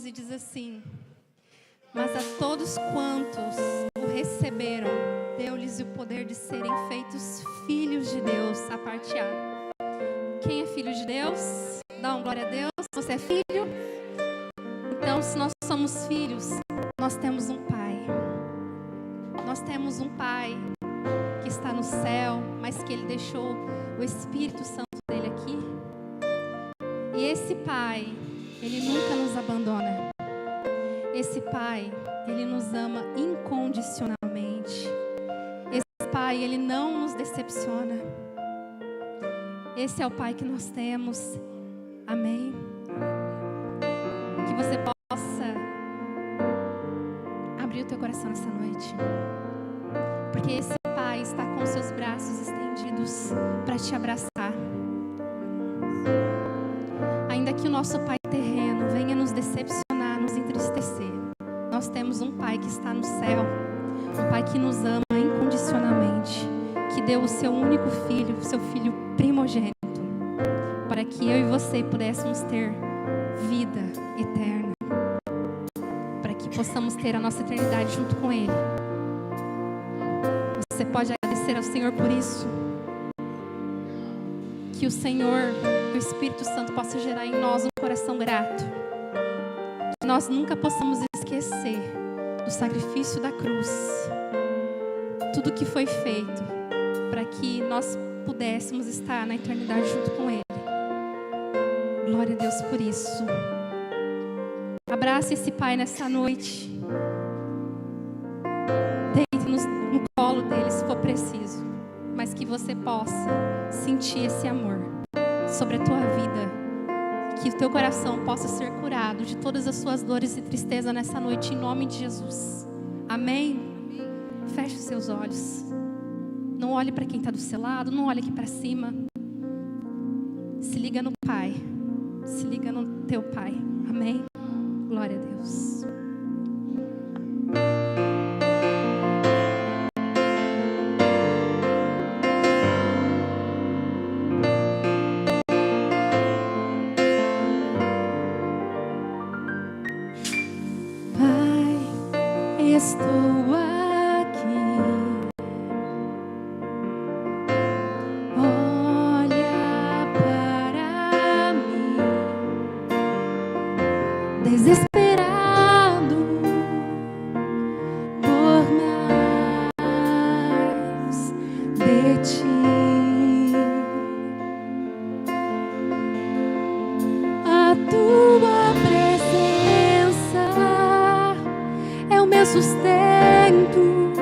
12 diz assim: mas a todos quantos o receberam, deu-lhes o poder de serem feitos filhos de Deus. A parte A. Quem é filho de Deus? Dá glória a Deus. Você é filho? Então, se nós somos filhos, nós temos um pai. Nós temos um pai que está no céu, mas que Ele deixou o Espírito Santo dele aqui. E esse pai, Ele nunca nos abandona. Esse pai, Ele nos ama incondicionalmente. Esse pai, Ele não nos decepciona. Esse é o pai que nós temos. Amém? Que você possa abrir o teu coração nessa noite. Porque esse pai está com seus braços estendidos para te abraçar. Ainda que o nosso pai terreno venha nos decepcionar, nos entristecer, nós temos um pai que está no céu, um pai que nos ama incondicionalmente, que deu o seu único filho, seu filho primogênito, para que eu e você pudéssemos ter vida eterna, para que possamos ter a nossa eternidade junto com Ele. Você pode agradecer ao Senhor por isso? Que o Senhor, que o Espírito Santo possa gerar em nós um coração grato. Que nós nunca possamos esquecer do sacrifício da cruz. Tudo que foi feito para que nós pudéssemos estar na eternidade junto com Ele. Glória a Deus por isso. Abrace esse Pai nessa noite. Deite no colo dele se for preciso. Mas que você possa sentir esse amor sobre a tua vida. Que o teu coração possa ser curado de todas as suas dores e tristeza nessa noite, em nome de Jesus. Amém? Feche os seus olhos. Não olhe para quem está do seu lado, não olhe aqui para cima. Se liga no Pai. Se liga no teu Pai. Amém? Glória a Deus. Estou aqui, olha para mim, desesperado por mais de ti. A tua presença é o meu sustento,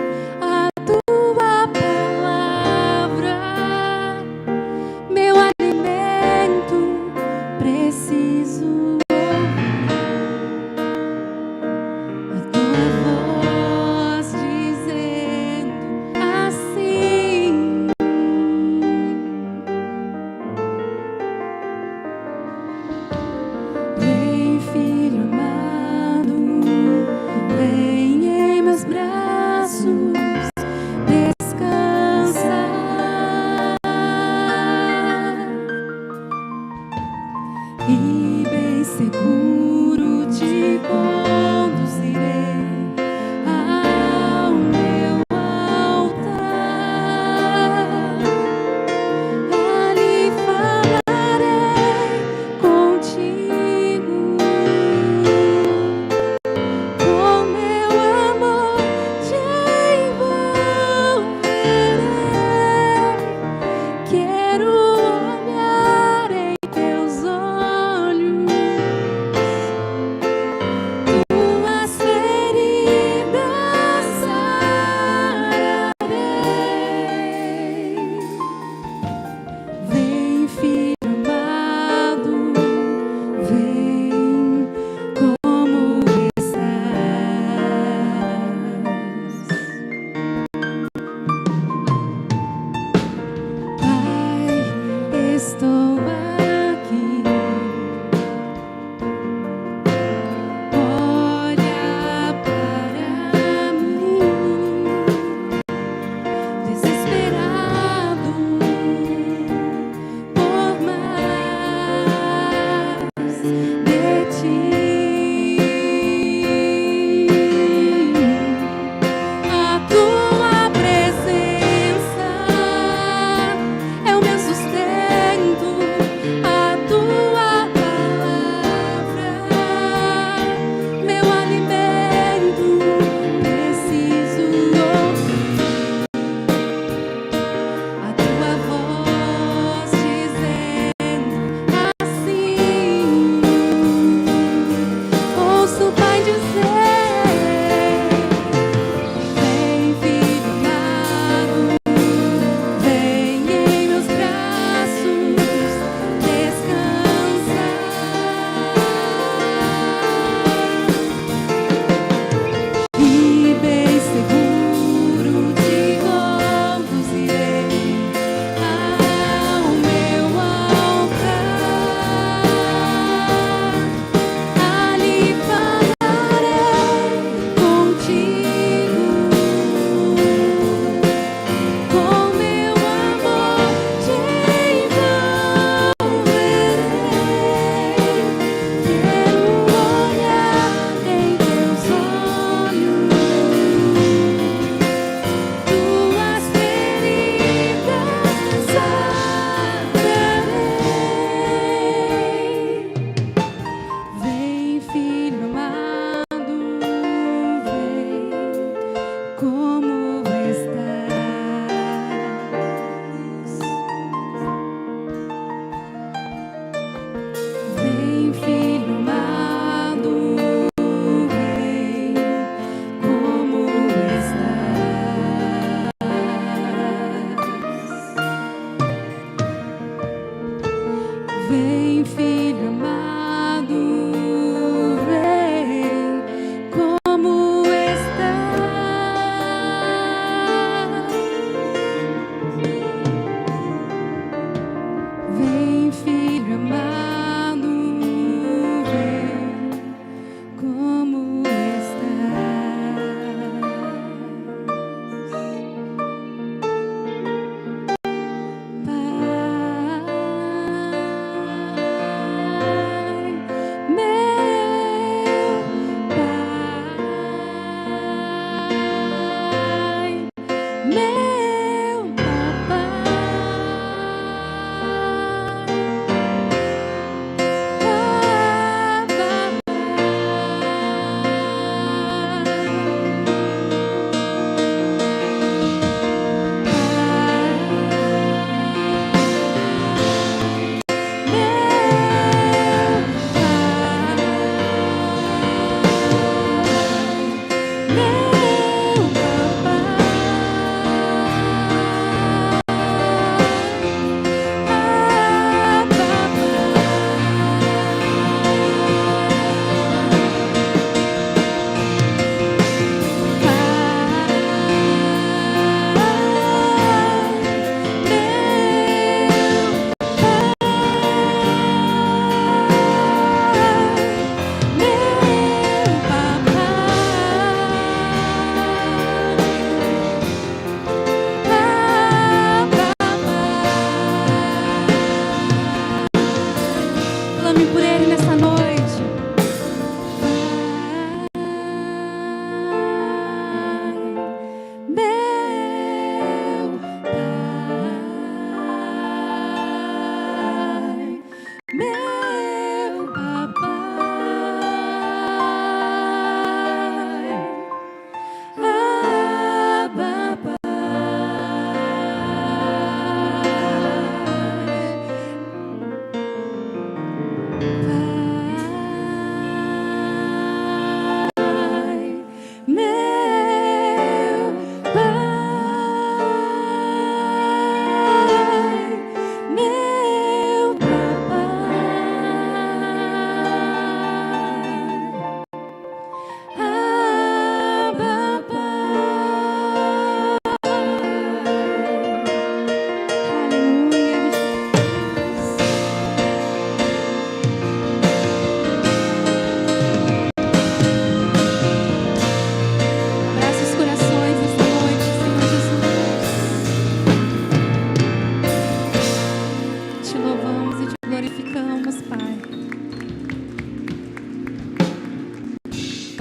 a tua palavra, meu alimento, preciso ouvir a tua voz dizendo assim: vem, filho amado, vem em meus braços.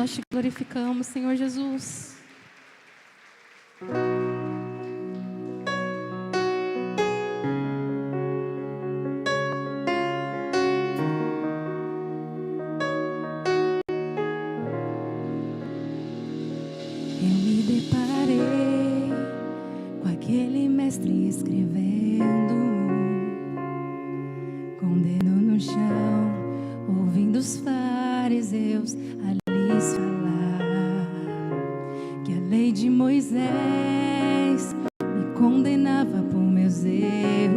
Nós te glorificamos, Senhor Jesus. Eu me deparei com aquele mestre escrevendo, com o dedo no chão, ouvindo os fariseus ali falar que a lei de Moisés me condenava por meus erros,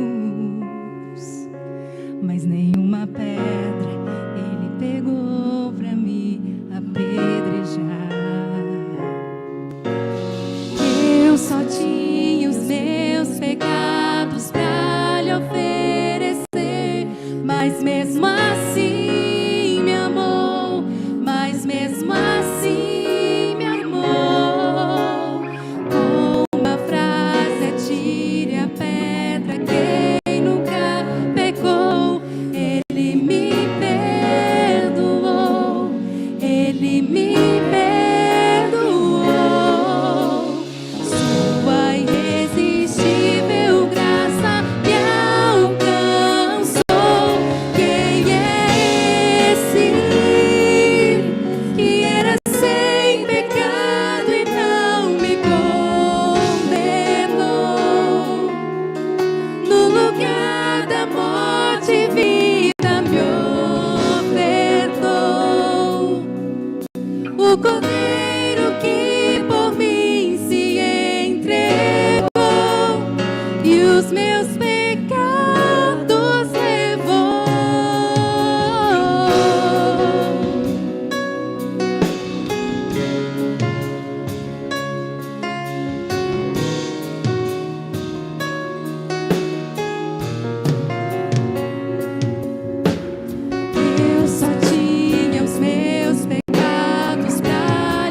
mas nenhuma pedra ele pegou pra me apedrejar. Eu só tinha os meus pecados pra lhe oferecer, mas mesmo assim me amou, mas mesmo assim me amou. Uma frase é: tire a pedra quem nunca pecou. Ele me perdoou, ele me perdoou. Sua irresistível graça me alcançou. Quem é esse que era sem pecado e não me condenou? No lugar da morte, vida me ofertou. O Cordeiro que por mim se entregou e os meus pecados levou. Eu só tinha os meus pecados pra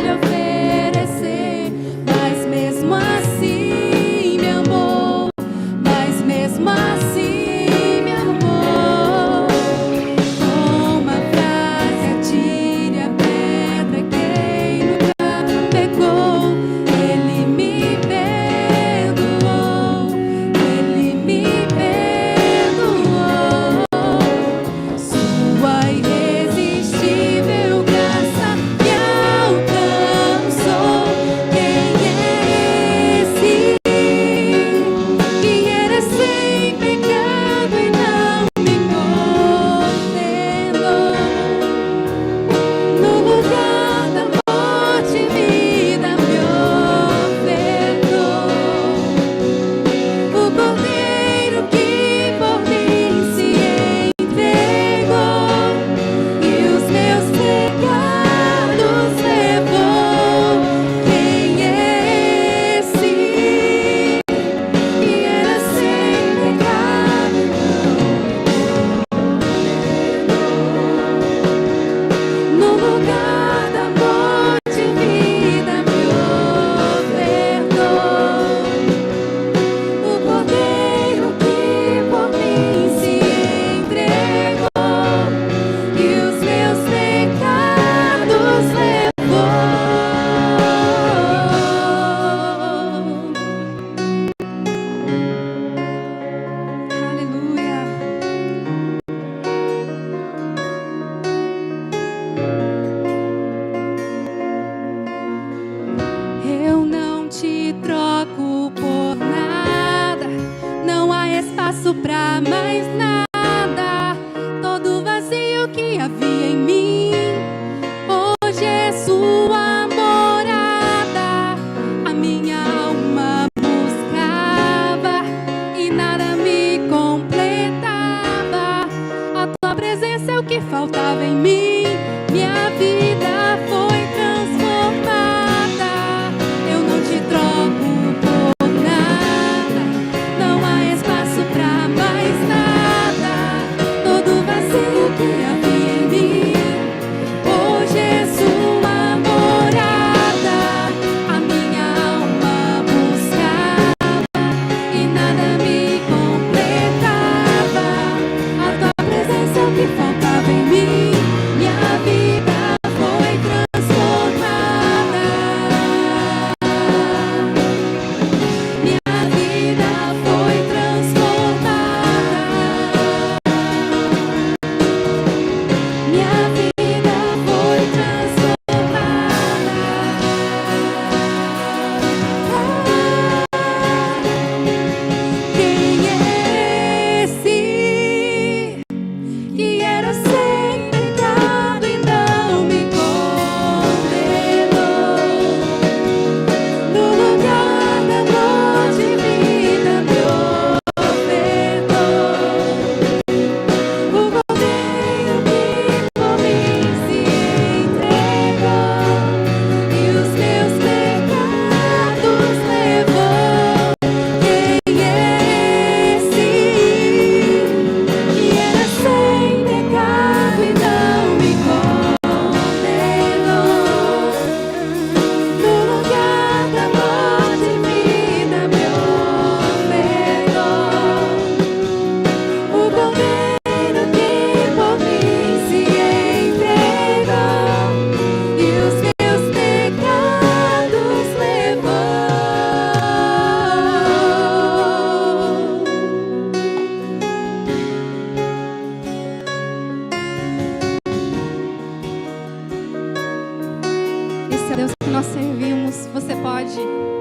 Você pode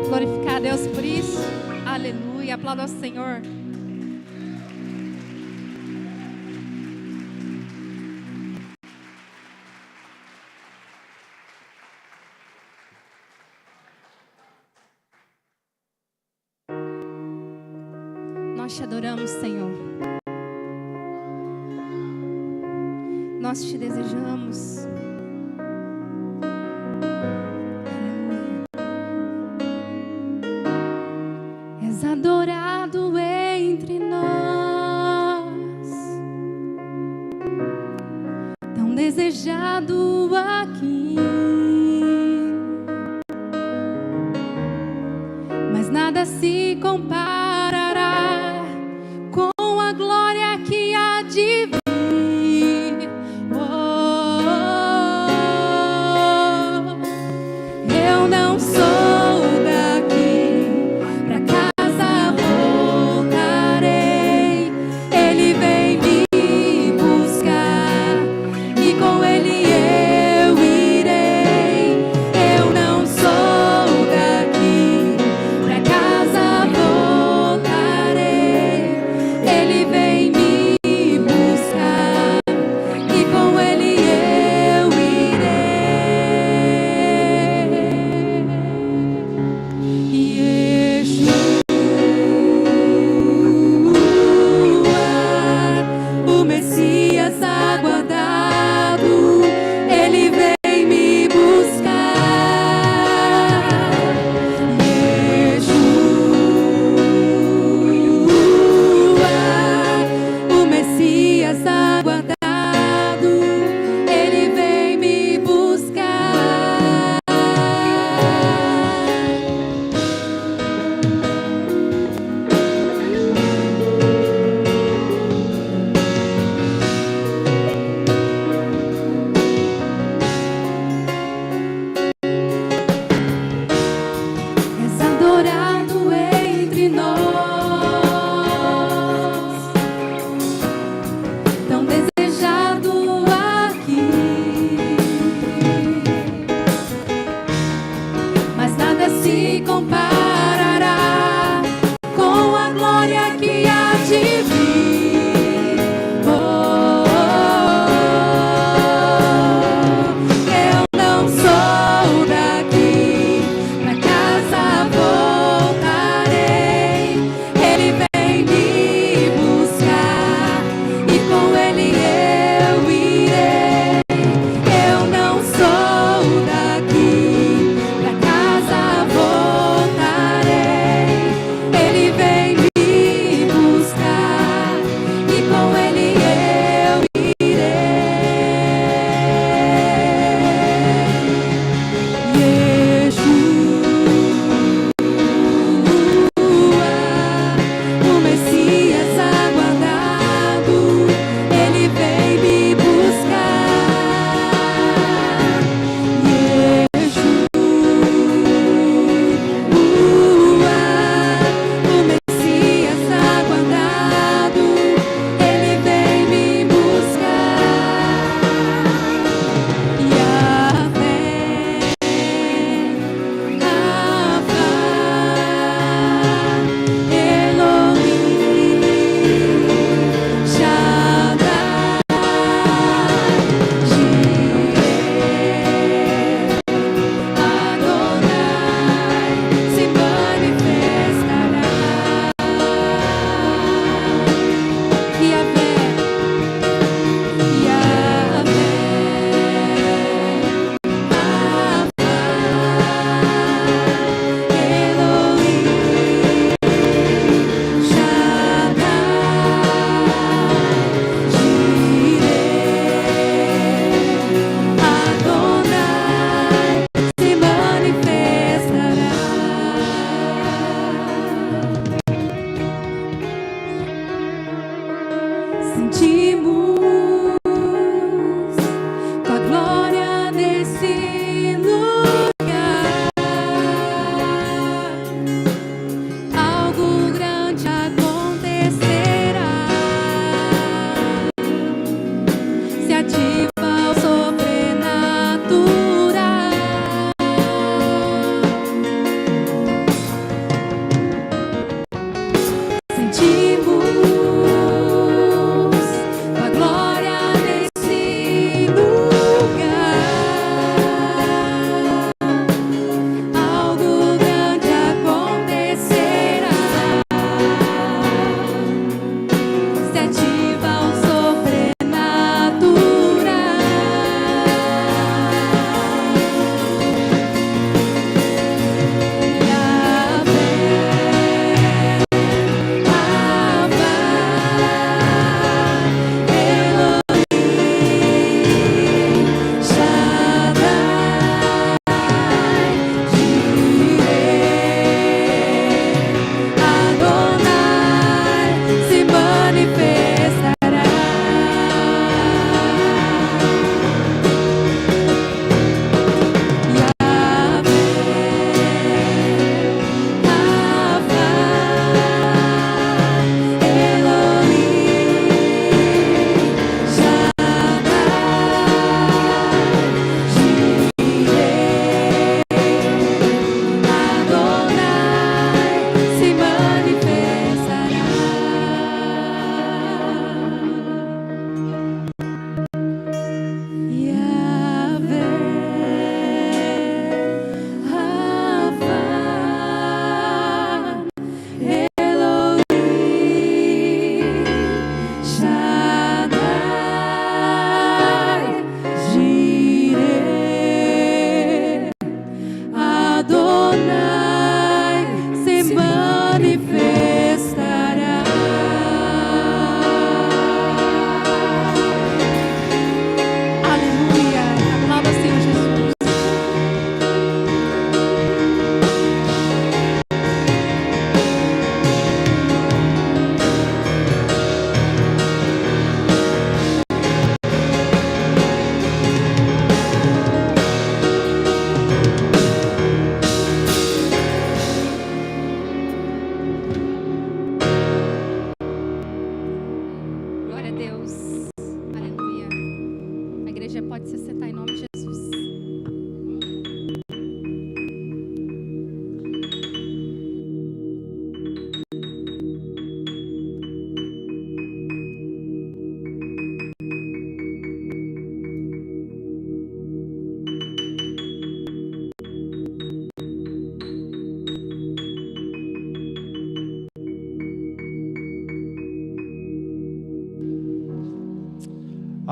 glorificar a Deus por isso? Aleluia. Aplauda ao Senhor. Nós te adoramos, Senhor. Nós te desejamos. És adorado entre nós, tão desejado aqui, mas nada se comparará com a glória que há de vir. Eu não sou daqui, pra casa voltarei. Ele vem me buscar e com ele eu irei. Eu não sou daqui, pra casa voltarei.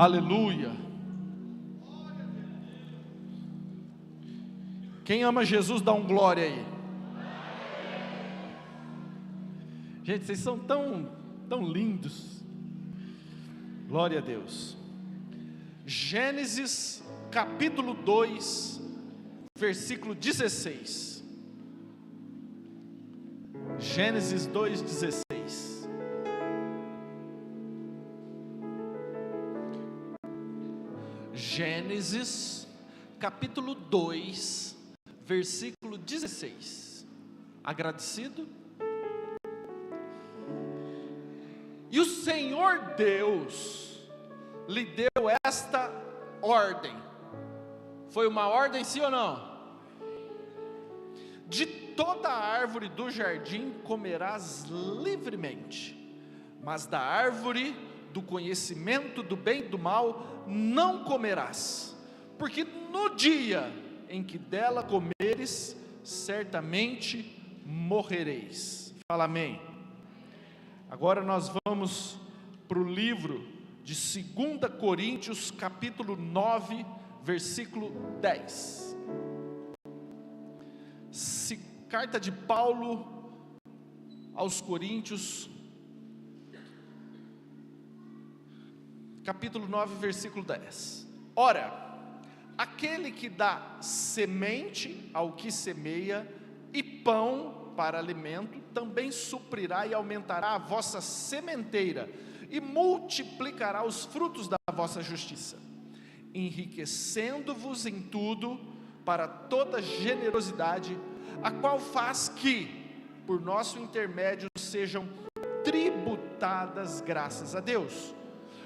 Aleluia. Quem ama Jesus dá um glória aí. Gente, vocês são tão lindos. Glória a Deus. Gênesis capítulo 2, versículo 16. Gênesis 2:16. Gênesis capítulo 2, versículo 16. Agradecido? E o Senhor Deus lhe deu esta ordem. Foi uma ordem, sim ou não? De toda a árvore do jardim comerás livremente, mas da árvore do conhecimento do bem e do mal não comerás, porque no dia em que dela comeres, certamente morrereis. Fala amém. Agora nós vamos para o livro de 2 Coríntios capítulo 9, versículo 10. Carta de Paulo aos Coríntios, capítulo 9, versículo 10. Ora, aquele que dá semente ao que semeia e pão para alimento, também suprirá e aumentará a vossa sementeira e multiplicará os frutos da vossa justiça, enriquecendo-vos em tudo para toda generosidade, a qual faz que, por nosso intermédio, sejam tributadas graças a Deus,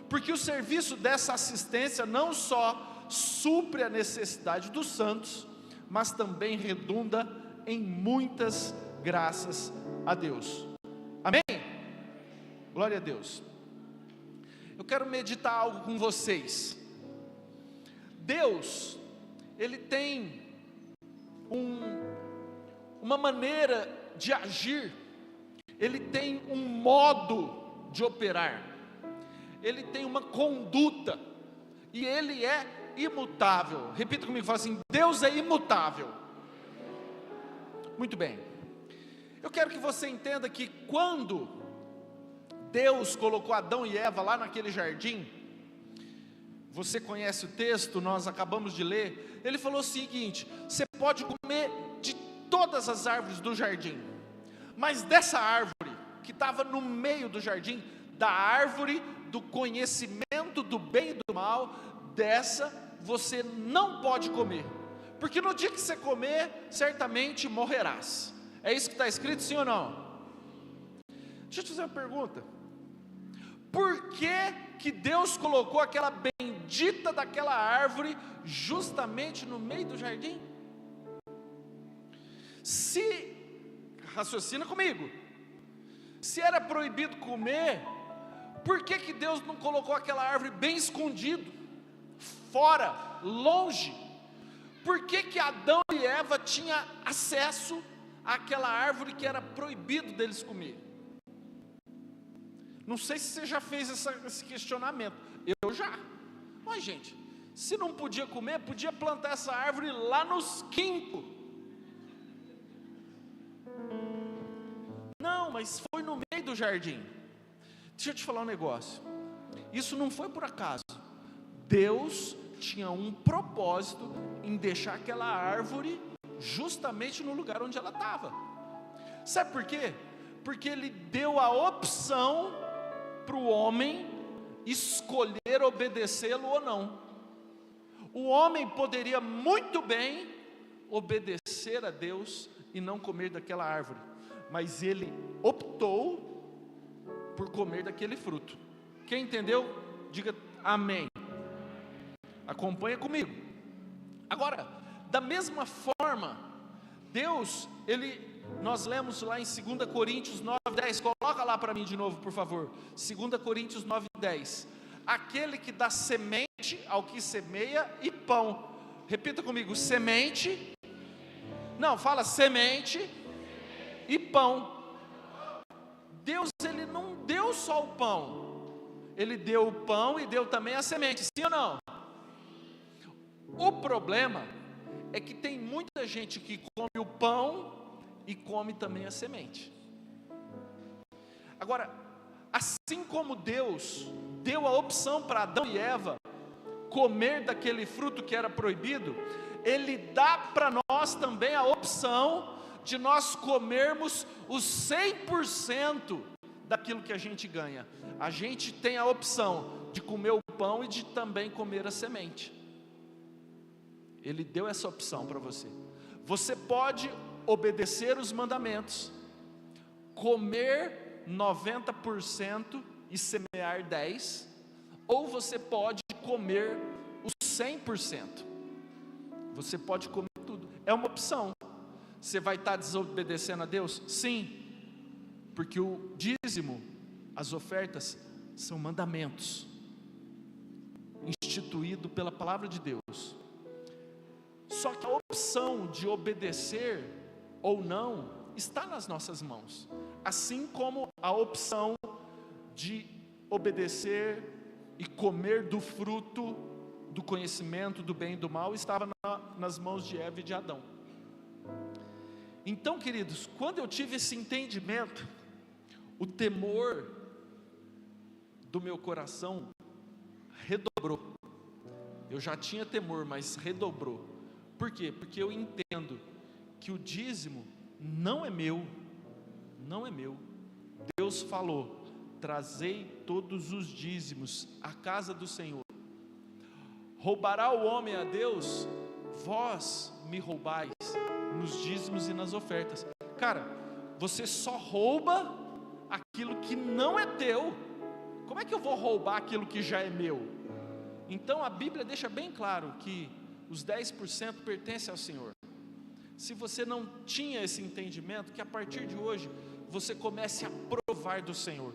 porque o serviço dessa assistência não só supre a necessidade dos santos, mas também redunda em muitas graças a Deus. Amém? Glória a Deus. Eu quero meditar algo com vocês. Deus, Ele tem uma maneira de agir, Ele tem um modo de operar, Ele tem uma conduta, e Ele é imutável. Repita comigo, fala assim: Deus é imutável. Muito bem. Eu quero que você entenda que quando Deus colocou Adão e Eva lá naquele jardim, você conhece o texto, nós acabamos de ler. Ele falou o seguinte: você pode comer de todas as árvores do jardim, mas dessa árvore que estava no meio do jardim, da árvore do conhecimento do bem e do mal, dessa você não pode comer, porque no dia que você comer, certamente morrerás. É isso que está escrito, sim ou não? Deixa eu te fazer uma pergunta. Por que Deus colocou aquela bendita daquela árvore justamente no meio do jardim? Raciocina comigo, se era proibido comer, por que Deus não colocou aquela árvore bem escondido, fora, longe? Por que Adão e Eva tinham acesso àquela árvore que era proibido deles comer? Não sei se você já fez esse questionamento. Eu já. Mas gente, se não podia comer, podia plantar essa árvore lá nos quimpos. Não, mas foi no meio do jardim. Deixa eu te falar um negócio. Isso não foi por acaso. Deus tinha um propósito em deixar aquela árvore justamente no lugar onde ela estava. Sabe por quê? Porque Ele deu a opção para o homem escolher obedecê-lo ou não. O homem poderia muito bem obedecer a Deus e não comer daquela árvore, mas ele optou por comer daquele fruto. Quem entendeu? Diga amém. Acompanha comigo. Agora, da mesma forma, Deus, nós lemos lá em 2 Coríntios 9:10, coloca lá para mim de novo, por favor. 2 Coríntios 9:10. Aquele que dá semente ao que semeia e pão. Repita comigo: semente. Não, fala semente e pão. Deus, Ele não deu só o pão, Ele deu o pão e deu também a semente, sim ou não? O problema é que tem muita gente que come o pão e come também a semente. Agora, assim como Deus deu a opção para Adão e Eva comer daquele fruto que era proibido, Ele dá para nós também a opção de nós comermos os 100% daquilo que a gente ganha. A gente tem a opção de comer o pão e de também comer a semente. Ele deu essa opção para você. Você pode obedecer os mandamentos, comer 90% e semear 10%, ou você pode comer os 100%. Você pode comer tudo, é uma opção. Você vai estar desobedecendo a Deus? Sim, porque o dízimo, as ofertas, são mandamentos, instituído pela palavra de Deus. Só que a opção de obedecer ou não está nas nossas mãos, assim como a opção de obedecer e comer do fruto do conhecimento do bem e do mal estava nas mãos de Eva e de Adão. Então, queridos, quando eu tive esse entendimento, o temor do meu coração redobrou. Eu já tinha temor, mas redobrou. Por quê? Porque eu entendo que o dízimo não é meu, não é meu. Deus falou: trazei todos os dízimos à casa do Senhor. Roubará o homem a Deus? Vós me roubais nos dízimos e nas ofertas. Cara, você só rouba aquilo que não é teu. Como é que eu vou roubar aquilo que já é meu? Então a Bíblia deixa bem claro que os 10% pertencem ao Senhor. Se você não tinha esse entendimento, que a partir de hoje você comece a provar do Senhor.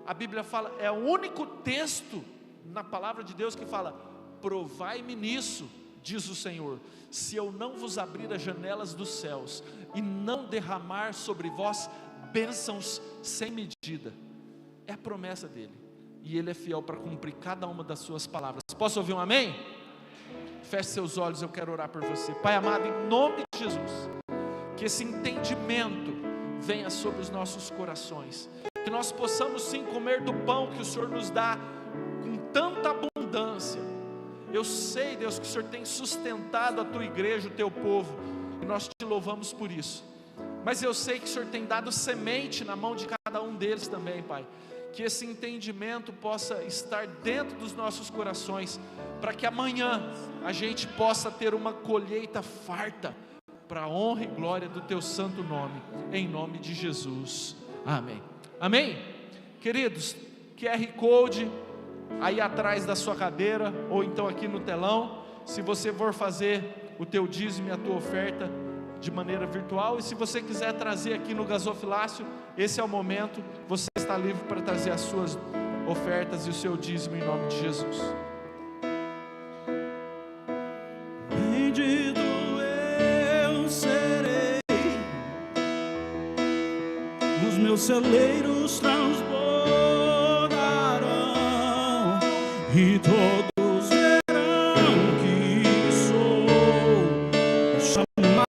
A Bíblia fala, é o único texto na palavra de Deus que fala: provai-me nisso, diz o Senhor, se eu não vos abrir as janelas dos céus e não derramar sobre vós bênçãos sem medida. É a promessa dele, e ele é fiel para cumprir cada uma das suas palavras. Posso ouvir um amém? Feche seus olhos, eu quero orar por você. Pai amado, em nome de Jesus, que esse entendimento venha sobre os nossos corações, que nós possamos sim comer do pão que o Senhor nos dá com tanta abundância. Eu sei, Deus, que o Senhor tem sustentado a tua igreja, o teu povo, e nós te louvamos por isso. Mas eu sei que o Senhor tem dado semente na mão de cada um deles também, Pai. Que esse entendimento possa estar dentro dos nossos corações, para que amanhã a gente possa ter uma colheita farta, para a honra e glória do teu santo nome, em nome de Jesus, amém. Amém? Queridos, QR Code aí atrás da sua cadeira, ou então aqui no telão, se você for fazer o teu dízimo e a tua oferta de maneira virtual, e se você quiser trazer aqui no gasofilácio, esse é o momento, você está livre para trazer as suas ofertas e o seu dízimo em nome de Jesus. Bendito eu serei, os meus celeiros transbordarão, e todos verão que sou chamado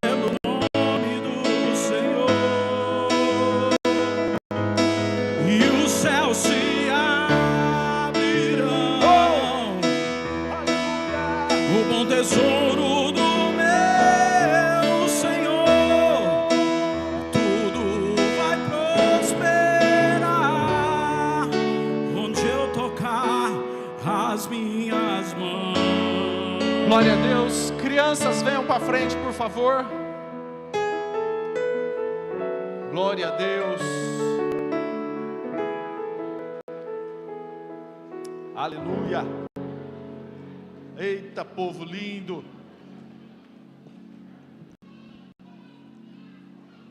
pelo nome do Senhor, e os céus se abrirão, o bom tesouro do meu Senhor, tudo vai prosperar onde eu tocar as minhas mãos. Glória a Deus. Crianças, venham para frente, por favor. Glória a Deus. Aleluia. Eita, povo lindo.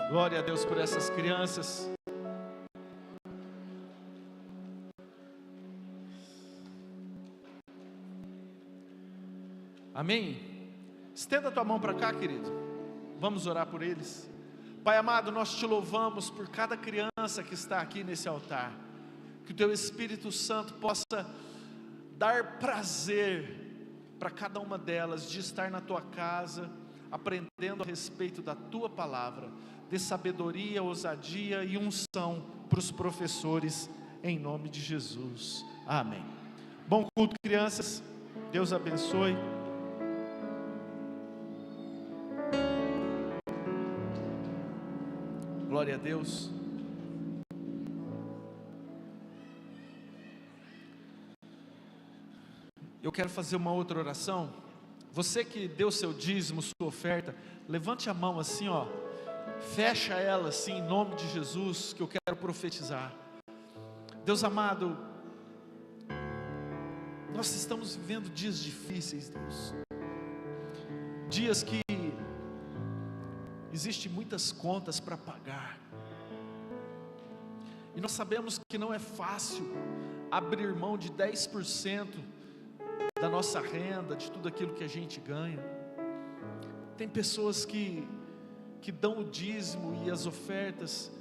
Glória a Deus por essas crianças. Amém? Estenda a tua mão para cá, querido. Vamos orar por eles. Pai amado, nós te louvamos por cada criança que está aqui nesse altar. que o Teu Espírito Santo possa dar prazer para cada uma delas, de estar na Tua casa, aprendendo a respeito da Tua palavra. Dê sabedoria, ousadia e unção para os professores, em nome de Jesus, amém. Bom culto, crianças, Deus abençoe. Glória a Deus. Eu quero fazer uma outra oração. Você que deu seu dízimo, sua oferta, levante a mão assim, ó, fecha ela assim, em nome de Jesus, que eu quero profetizar. Deus amado, nós estamos vivendo dias difíceis, Deus, dias que existem muitas contas para pagar, e nós sabemos que não é fácil abrir mão de 10% da nossa renda, de tudo aquilo que a gente ganha. Tem pessoas que dão o dízimo e as ofertas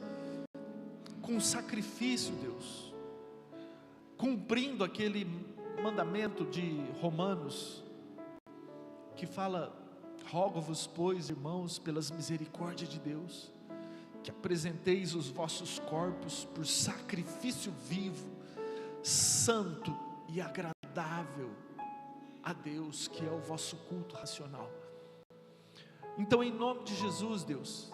com sacrifício, Deus, cumprindo aquele mandamento de Romanos, que fala: rogo-vos, pois, irmãos, pelas misericórdias de Deus, que apresenteis os vossos corpos por sacrifício vivo, santo e agradável a Deus, que é o vosso culto racional. Então, em nome de Jesus, Deus,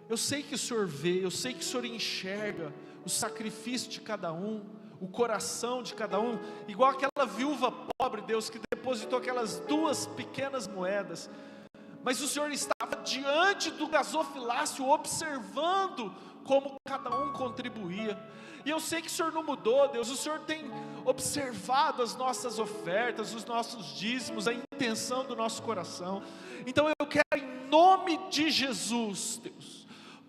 eu sei que o Senhor vê, eu sei que o Senhor enxerga o sacrifício de cada um, o coração de cada um, igual aquela viúva pobre, Deus, que depositou aquelas 2 pequenas moedas, mas o Senhor estava diante do gasofilácio, observando como cada um contribuía. E eu sei que o Senhor não mudou, Deus, o Senhor tem observado as nossas ofertas, os nossos dízimos, a intenção do nosso coração. Então eu quero, em nome de Jesus, Deus,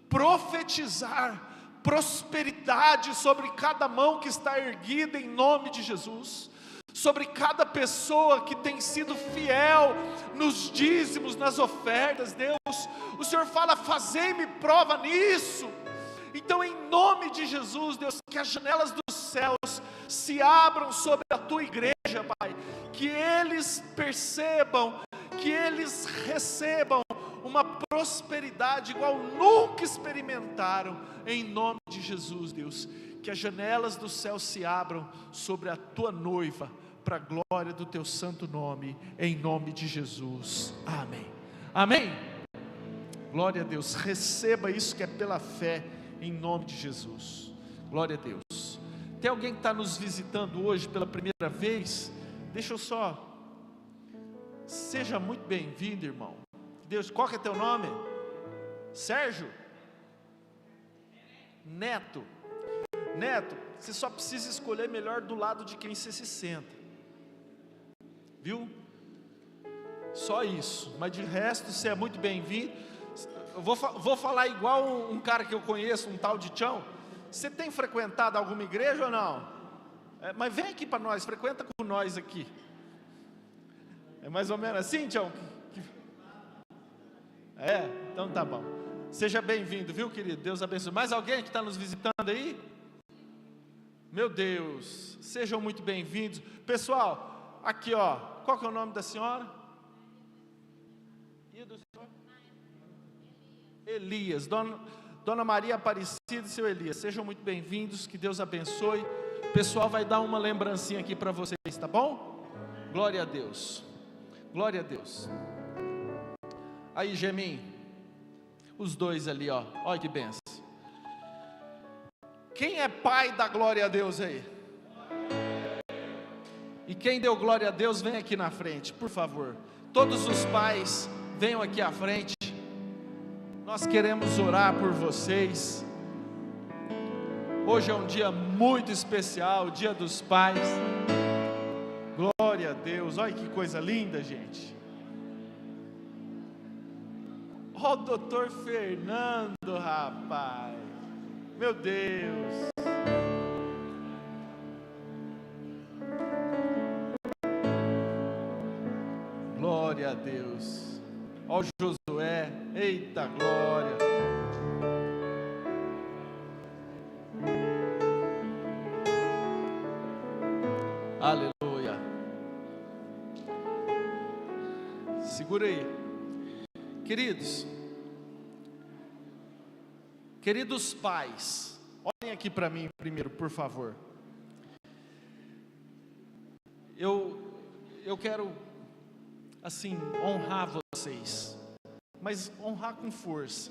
profetizar prosperidade sobre cada mão que está erguida, em nome de Jesus, sobre cada pessoa que tem sido fiel nos dízimos, nas ofertas. Deus, o Senhor fala: fazei-me prova nisso. Então, em nome de Jesus, Deus, que as janelas dos céus se abram sobre a Tua igreja, Pai, que eles percebam, que eles recebam uma prosperidade igual nunca experimentaram, em nome de Jesus, Deus, que as janelas dos céus se abram sobre a Tua noiva, para a glória do Teu santo nome, em nome de Jesus, amém, amém. Glória a Deus, receba isso que é pela fé, em nome de Jesus, glória a Deus. Tem alguém que está nos visitando hoje pela primeira vez? Deixa eu só, seja muito bem-vindo, irmão. Deus, qual que é teu nome? Sérgio? Neto. Neto, você só precisa escolher melhor do lado de quem você se senta, viu? Só isso, mas de resto você é muito bem-vindo. Eu vou falar igual um cara que eu conheço, um tal de Tião. Você tem frequentado alguma igreja ou não? Mas vem aqui para nós, frequenta com nós aqui. É mais ou menos assim, Tião? Então tá bom. Seja bem-vindo, viu, querido? Deus abençoe. Mais alguém que está nos visitando aí? Meu Deus, sejam muito bem-vindos. Pessoal, aqui ó, qual que é o nome da senhora? E do senhor? Elias. Dona Maria Aparecida e seu Elias, sejam muito bem-vindos, que Deus abençoe. O pessoal vai dar uma lembrancinha aqui para vocês, tá bom? Glória a Deus, glória a Deus. Aí, Gemim, os dois ali, ó, olha que benção. Quem é pai da glória a Deus aí? E quem deu glória a Deus, vem aqui na frente, por favor. Todos os pais, venham aqui à frente. Nós queremos orar por vocês. Hoje é um dia muito especial, o Dia dos Pais. Glória a Deus, olha que coisa linda, gente. Ó, o doutor Fernando, rapaz. Meu Deus. Glória a Deus. Ó, o Josué. Eita glória. segura aí. Queridos pais, olhem aqui para mim primeiro, por favor. Eu quero, assim, honrar vocês, mas honrar com força.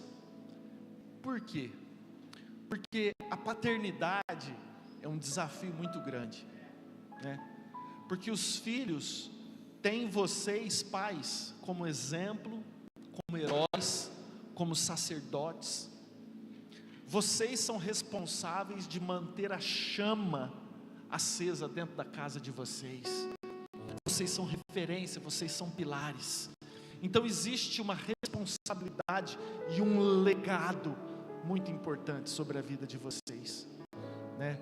Por quê? Porque a paternidade é um desafio muito grande, né? Porque os filhos têm vocês, pais, como exemplo, como heróis, como sacerdotes. Vocês são responsáveis de manter a chama acesa dentro da casa de vocês. Vocês são referência, vocês são pilares. Então existe uma responsabilidade e um legado muito importante sobre a vida de vocês, né?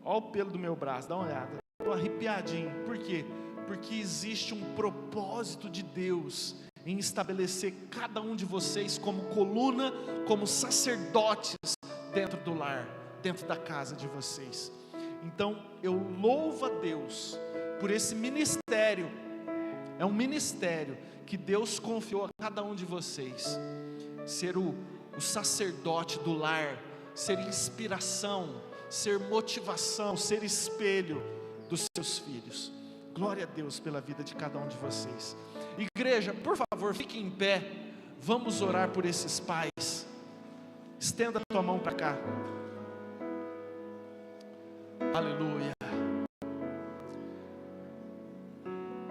Ó o pelo do meu braço, dá uma olhada, estou arrepiadinho. Por quê? Porque existe um propósito de Deus em estabelecer cada um de vocês como coluna, como sacerdotes dentro do lar, dentro da casa de vocês. Então eu louvo a Deus por esse ministério. É um ministério que Deus confiou a cada um de vocês, ser o sacerdote do lar, ser inspiração, ser motivação, ser espelho dos seus filhos. Glória a Deus pela vida de cada um de vocês. Igreja, por favor, fique em pé. Vamos orar por esses pais. Estenda a tua mão para cá. Aleluia.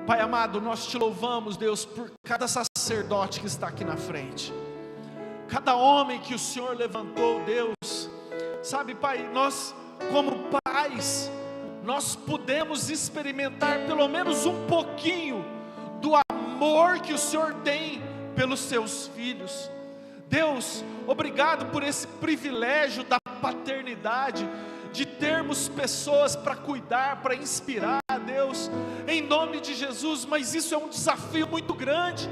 Pai amado, nós te louvamos, Deus, por cada sacerdote que está aqui na frente, cada homem que o Senhor levantou, Deus. Sabe, Pai, nós como pais, nós podemos experimentar pelo menos um pouquinho do amor que o Senhor tem pelos seus filhos. Deus, obrigado por esse privilégio da paternidade, de termos pessoas para cuidar, para inspirar, Deus, em nome de Jesus. Mas isso é um desafio muito grande.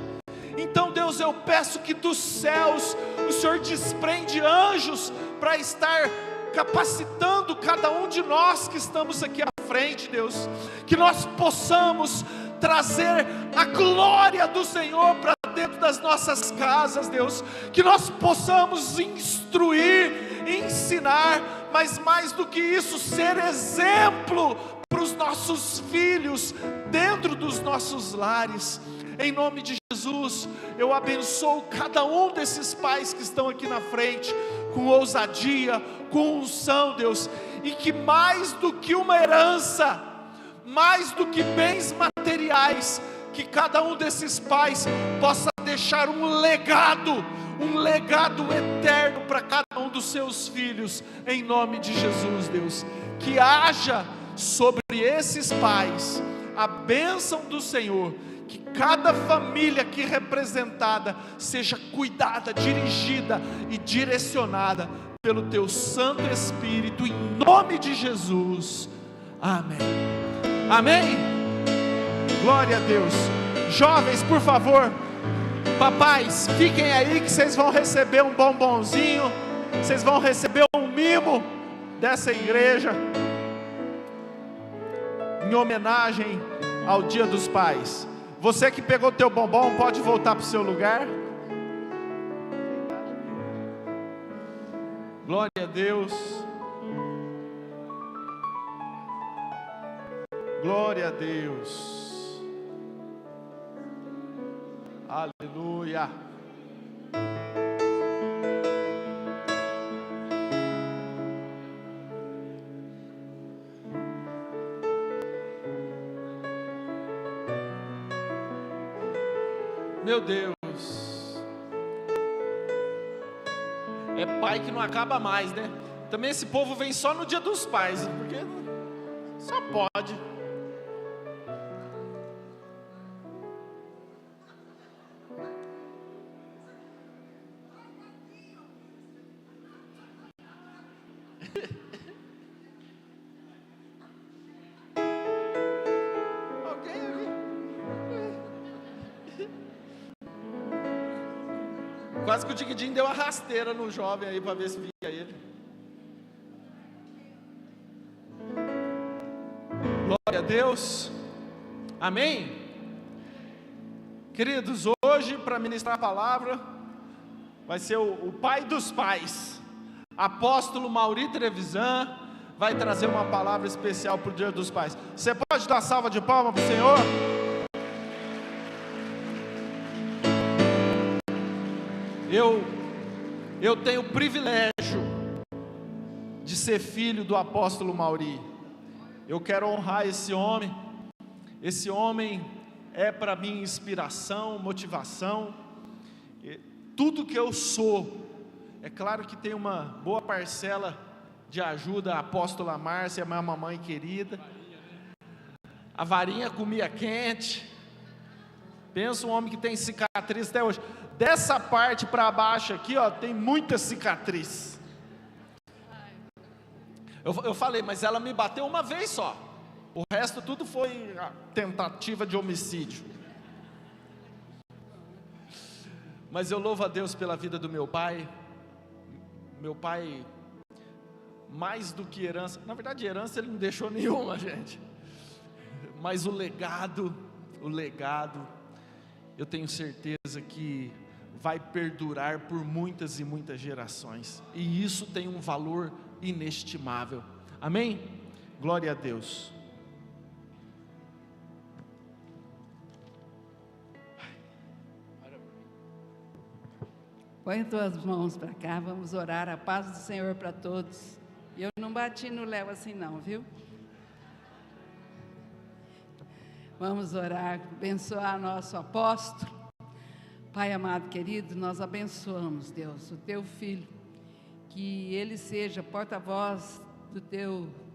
Então, Deus, eu peço que dos céus o Senhor desprende anjos para estar capacitando cada um de nós que estamos aqui à frente, Deus, que nós possamos trazer a glória do Senhor para dentro das nossas casas, Deus, que nós possamos instruir, ensinar, mas mais do que isso, ser exemplo para os nossos filhos dentro dos nossos lares. Em nome de Jesus, eu abençoo cada um desses pais que estão aqui na frente, com ousadia, com unção, Deus, e que mais do que uma herança, mais do que bens materiais, que cada um desses pais possa deixar um legado eterno para cada um dos seus filhos, em nome de Jesus, Deus. Que haja sobre esses pais a bênção do Senhor, que cada família aqui representada seja cuidada, dirigida e direcionada pelo Teu Santo Espírito, em nome de Jesus, amém. Amém? Glória a Deus. Jovens, por favor, papais, fiquem aí que vocês vão receber um bombonzinho, vocês vão receber um mimo dessa igreja, em homenagem ao Dia dos Pais. Você que pegou teu bombom, pode voltar para o seu lugar. Glória a Deus. Glória a Deus. Aleluia. Meu Deus, é pai que não acaba mais, né? Também esse povo vem só no Dia dos Pais, porque só pode. Quase que o Diguidinho deu uma rasteira no jovem aí para ver se via ele. Glória a Deus. Amém? Queridos, hoje para ministrar a palavra vai ser o pai dos pais, apóstolo Mauri Trevisan, vai trazer uma palavra especial para o Dia dos Pais. Você pode dar salva de palmas para o Senhor? Eu tenho o privilégio de ser filho do apóstolo Mauri. Eu quero honrar esse homem. Esse homem é para mim inspiração, motivação. Tudo que eu sou, é claro que tem uma boa parcela de ajuda, a apóstola Márcia, minha mamãe querida. A varinha comia quente. Pensa um homem que tem cicatriz até hoje. Dessa parte para baixo aqui, ó, tem muita cicatriz. Eu falei, mas ela me bateu uma vez só. O resto tudo foi tentativa de homicídio. Mas eu louvo a Deus pela vida do meu pai. Meu pai, mais do que herança, na verdade herança ele não deixou nenhuma, gente. Mas o legado, eu tenho certeza que vai perdurar por muitas e muitas gerações. E isso tem um valor inestimável. Amém? Glória a Deus. Põe tuas mãos para cá, vamos orar a paz do Senhor para todos. Eu não bati no Léo assim não, viu? Vamos orar, abençoar nosso apóstolo. Pai amado, querido, nós abençoamos, Deus, o teu filho, que ele seja porta-voz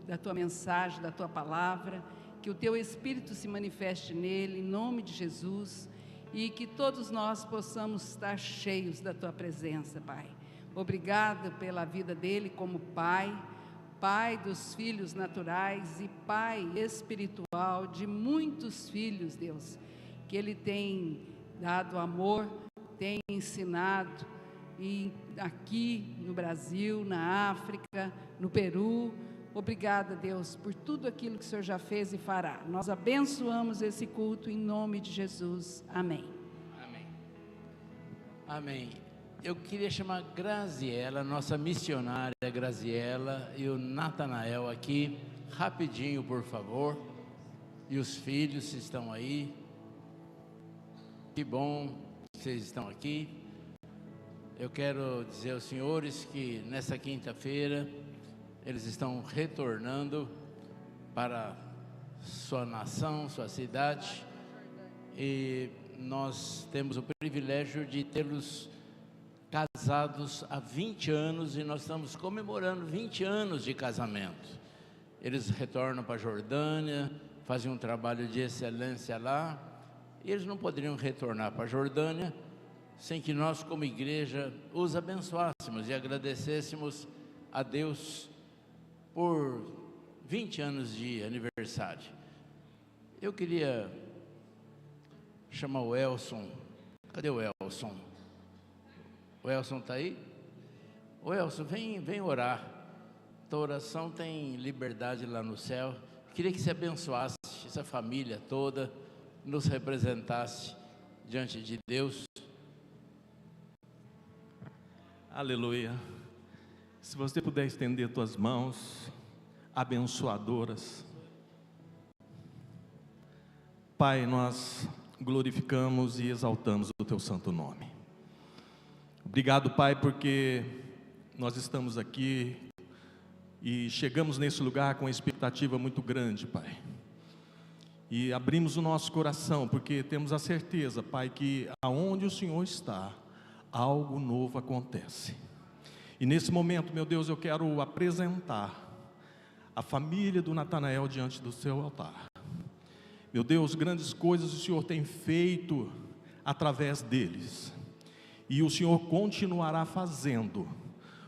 da tua mensagem, da tua palavra, que o teu Espírito se manifeste nele, em nome de Jesus, e que todos nós possamos estar cheios da tua presença, Pai. Obrigado pela vida dele como pai dos filhos naturais e pai espiritual de muitos filhos, Deus, que ele tem dado amor, tem ensinado aqui no Brasil, na África, no Peru. Obrigada, Deus, por tudo aquilo que o Senhor já fez e fará. Nós abençoamos esse culto em nome de Jesus. Amém. Amém. Amém. Eu queria chamar Graziela, nossa missionária Graziela, e o Natanael aqui, rapidinho, por favor. E os filhos estão aí. Que bom que vocês estão aqui. Eu quero dizer aos senhores que nessa quinta-feira eles estão retornando para sua nação, sua cidade, e nós temos o privilégio de tê-los casados há 20 anos, e nós estamos comemorando 20 anos de casamento. Eles retornam para a Jordânia, fazem um trabalho de excelência lá, e eles não poderiam retornar para a Jordânia sem que nós, como igreja, os abençoássemos e agradecêssemos a Deus por 20 anos de aniversário. Eu queria chamar o Elson. Cadê o Elson? O Elson está aí? O Elson, vem orar. Tua oração tem liberdade lá no céu. Queria que você abençoasse essa família toda, nos representasse diante de Deus. Aleluia. Se você puder estender tuas mãos abençoadoras. Pai, nós glorificamos e exaltamos o teu santo nome. Obrigado, Pai, porque nós estamos aqui e chegamos nesse lugar com uma expectativa muito grande, Pai. E abrimos o nosso coração, porque temos a certeza, Pai, que aonde o Senhor está, algo novo acontece. E nesse momento, meu Deus, eu quero apresentar a família do Natanael diante do seu altar. Meu Deus, grandes coisas o Senhor tem feito através deles, e o Senhor continuará fazendo.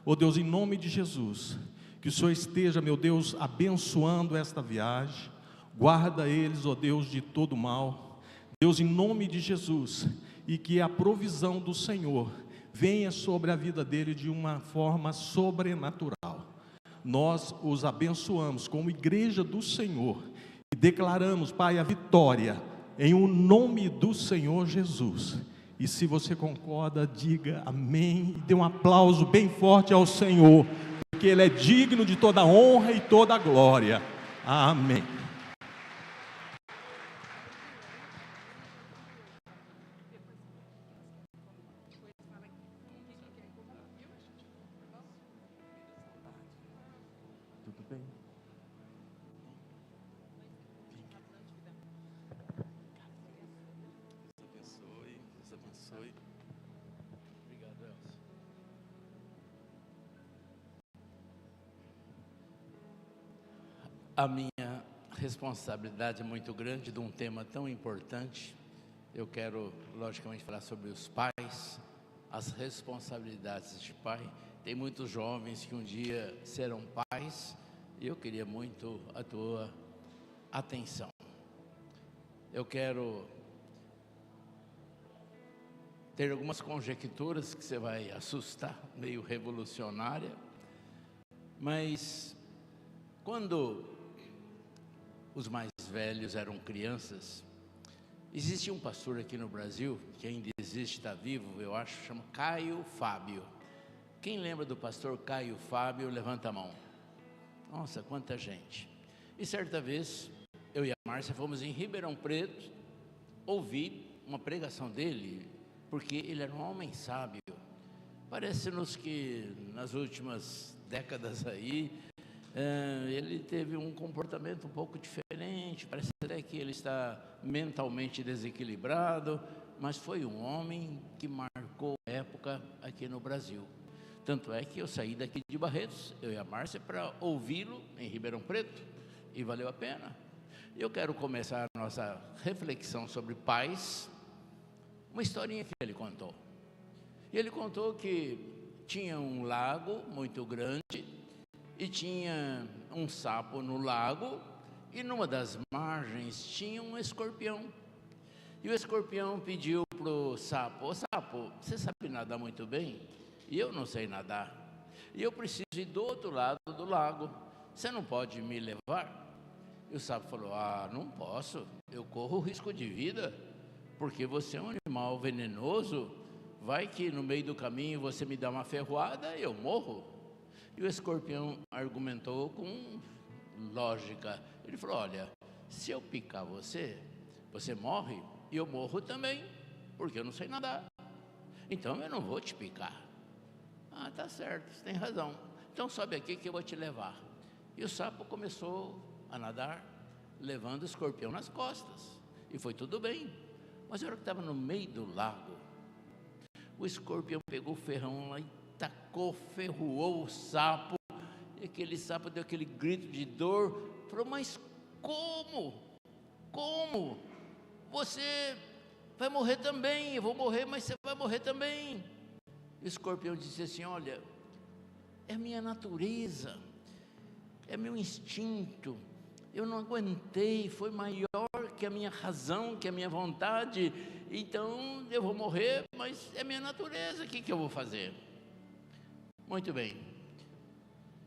Oh Deus, em nome de Jesus, que o Senhor esteja, meu Deus, abençoando esta viagem. Guarda eles, ó Deus, de todo mal. Deus, em nome de Jesus, e que a provisão do Senhor venha sobre a vida dele de uma forma sobrenatural. Nós os abençoamos como igreja do Senhor e declaramos, Pai, a vitória em o nome do Senhor Jesus. E se você concorda, diga amém e dê um aplauso bem forte ao Senhor, porque Ele é digno de toda honra e toda glória. Amém. Tudo bem? Deus abençoe. Obrigado, Elcio. A minha responsabilidade é muito grande de um tema tão importante. Eu quero, logicamente, falar sobre os pais, as responsabilidades de pai. Tem muitos jovens que um dia serão pais e eu queria muito a tua atenção. Eu quero ter algumas conjecturas que você vai assustar, meio revolucionária, mas quando os mais velhos eram crianças, existia um pastor aqui no Brasil, que ainda existe, está vivo, eu acho, chama Caio Fábio. Quem lembra do pastor Caio Fábio, levanta a mão. Nossa, quanta gente. E certa vez, eu e a Márcia fomos em Ribeirão Preto, ouvir uma pregação dele, porque ele era um homem sábio. Parece-nos que nas últimas décadas aí, ele teve um comportamento um pouco diferente, parece até que ele está mentalmente desequilibrado, mas foi um homem que marcou a época aqui no Brasil. Tanto é que eu saí daqui de Barretos, eu e a Márcia, para ouvi-lo em Ribeirão Preto, e valeu a pena. Eu quero começar a nossa reflexão sobre pais, uma historinha que ele contou. E ele contou que tinha um lago muito grande, e tinha um sapo no lago, e numa das margens tinha um escorpião. E o escorpião pediu para o sapo: ô sapo, você sabe nadar muito bem? E eu não sei nadar. E eu preciso ir do outro lado do lago. Você não pode me levar? E o sapo falou: ah, não posso, eu corro risco de vida, porque você é um animal venenoso, vai que no meio do caminho você me dá uma ferroada e eu morro. E o escorpião argumentou com lógica. Ele falou: olha, se eu picar você, você morre e eu morro também, porque eu não sei nadar. Então eu não vou te picar. Ah, tá certo, você tem razão. Então sobe aqui que eu vou te levar. E o sapo começou a nadar, levando o escorpião nas costas. E foi tudo bem. Mas na hora que estava no meio do lago, o escorpião pegou o ferrão lá e tacou, ferroou o sapo, e aquele sapo deu aquele grito de dor. Falou: mas como? Como? Você vai morrer também, eu vou morrer, mas você vai morrer também. O escorpião disse assim: olha, é a minha natureza, é meu instinto, eu não aguentei, foi maior que a minha razão, que a minha vontade, então eu vou morrer, mas é minha natureza, o que eu vou fazer? Muito bem,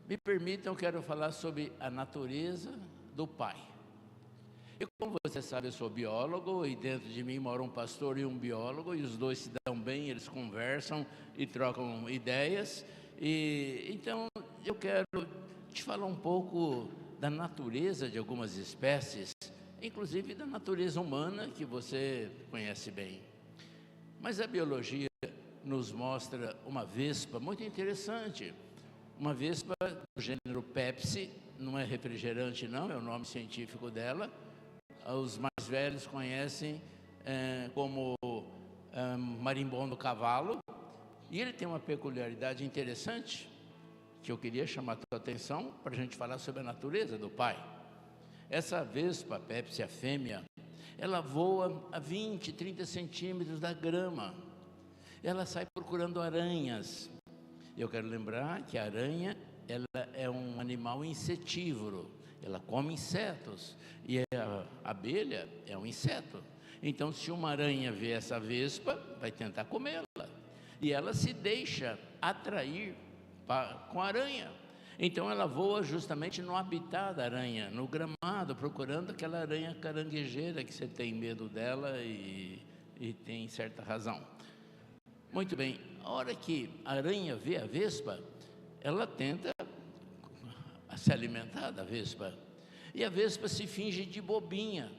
me permitam, eu quero falar sobre a natureza do pai. E como você sabe, eu sou biólogo, e dentro de mim mora um pastor e um biólogo, e os dois se dão bem, eles conversam e trocam ideias, e então eu quero te falar um pouco da natureza de algumas espécies, inclusive da natureza humana, que você conhece bem. Mas a biologia nos mostra uma vespa muito interessante, uma vespa do gênero Pepsi, não é refrigerante não, é o nome científico dela. Os mais velhos conhecem como marimbondo cavalo, e ele tem uma peculiaridade interessante, que eu queria chamar a tua atenção, para a gente falar sobre a natureza do pai. Essa vespa, Pepsi, a fêmea, ela voa a 20, 30 centímetros da grama, ela sai procurando aranhas. Eu quero lembrar que a aranha, ela é um animal insetívoro, ela come insetos, e a abelha é um inseto. Então, se uma aranha vê essa vespa, vai tentar comê-la, e ela se deixa atrair com a aranha. Então ela voa justamente no habitat da aranha, no gramado, procurando aquela aranha caranguejeira que você tem medo dela e tem certa razão. Muito bem, a hora que a aranha vê a vespa, ela tenta se alimentar da vespa. E a vespa se finge de bobinha,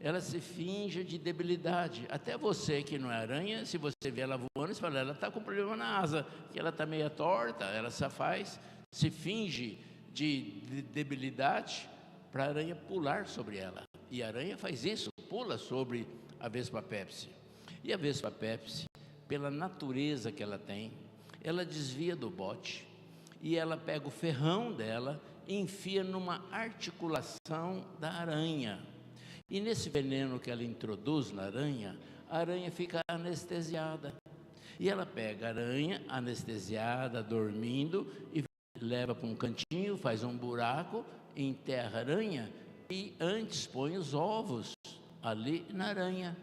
ela se finge de debilidade. Até você que não é aranha, se você vê ela voando, você fala, ela está com problema na asa, que ela está meio torta, ela se finge de debilidade para a aranha pular sobre ela. E a aranha faz isso, pula sobre a vespa Pepsi. E a vespa Pepsi, pela natureza que ela tem, ela desvia do bote e ela pega o ferrão dela e enfia numa articulação da aranha. E nesse veneno que ela introduz na aranha, a aranha fica anestesiada. E ela pega a aranha anestesiada, dormindo, e leva para um cantinho, faz um buraco, enterra a aranha e antes põe os ovos ali na aranha.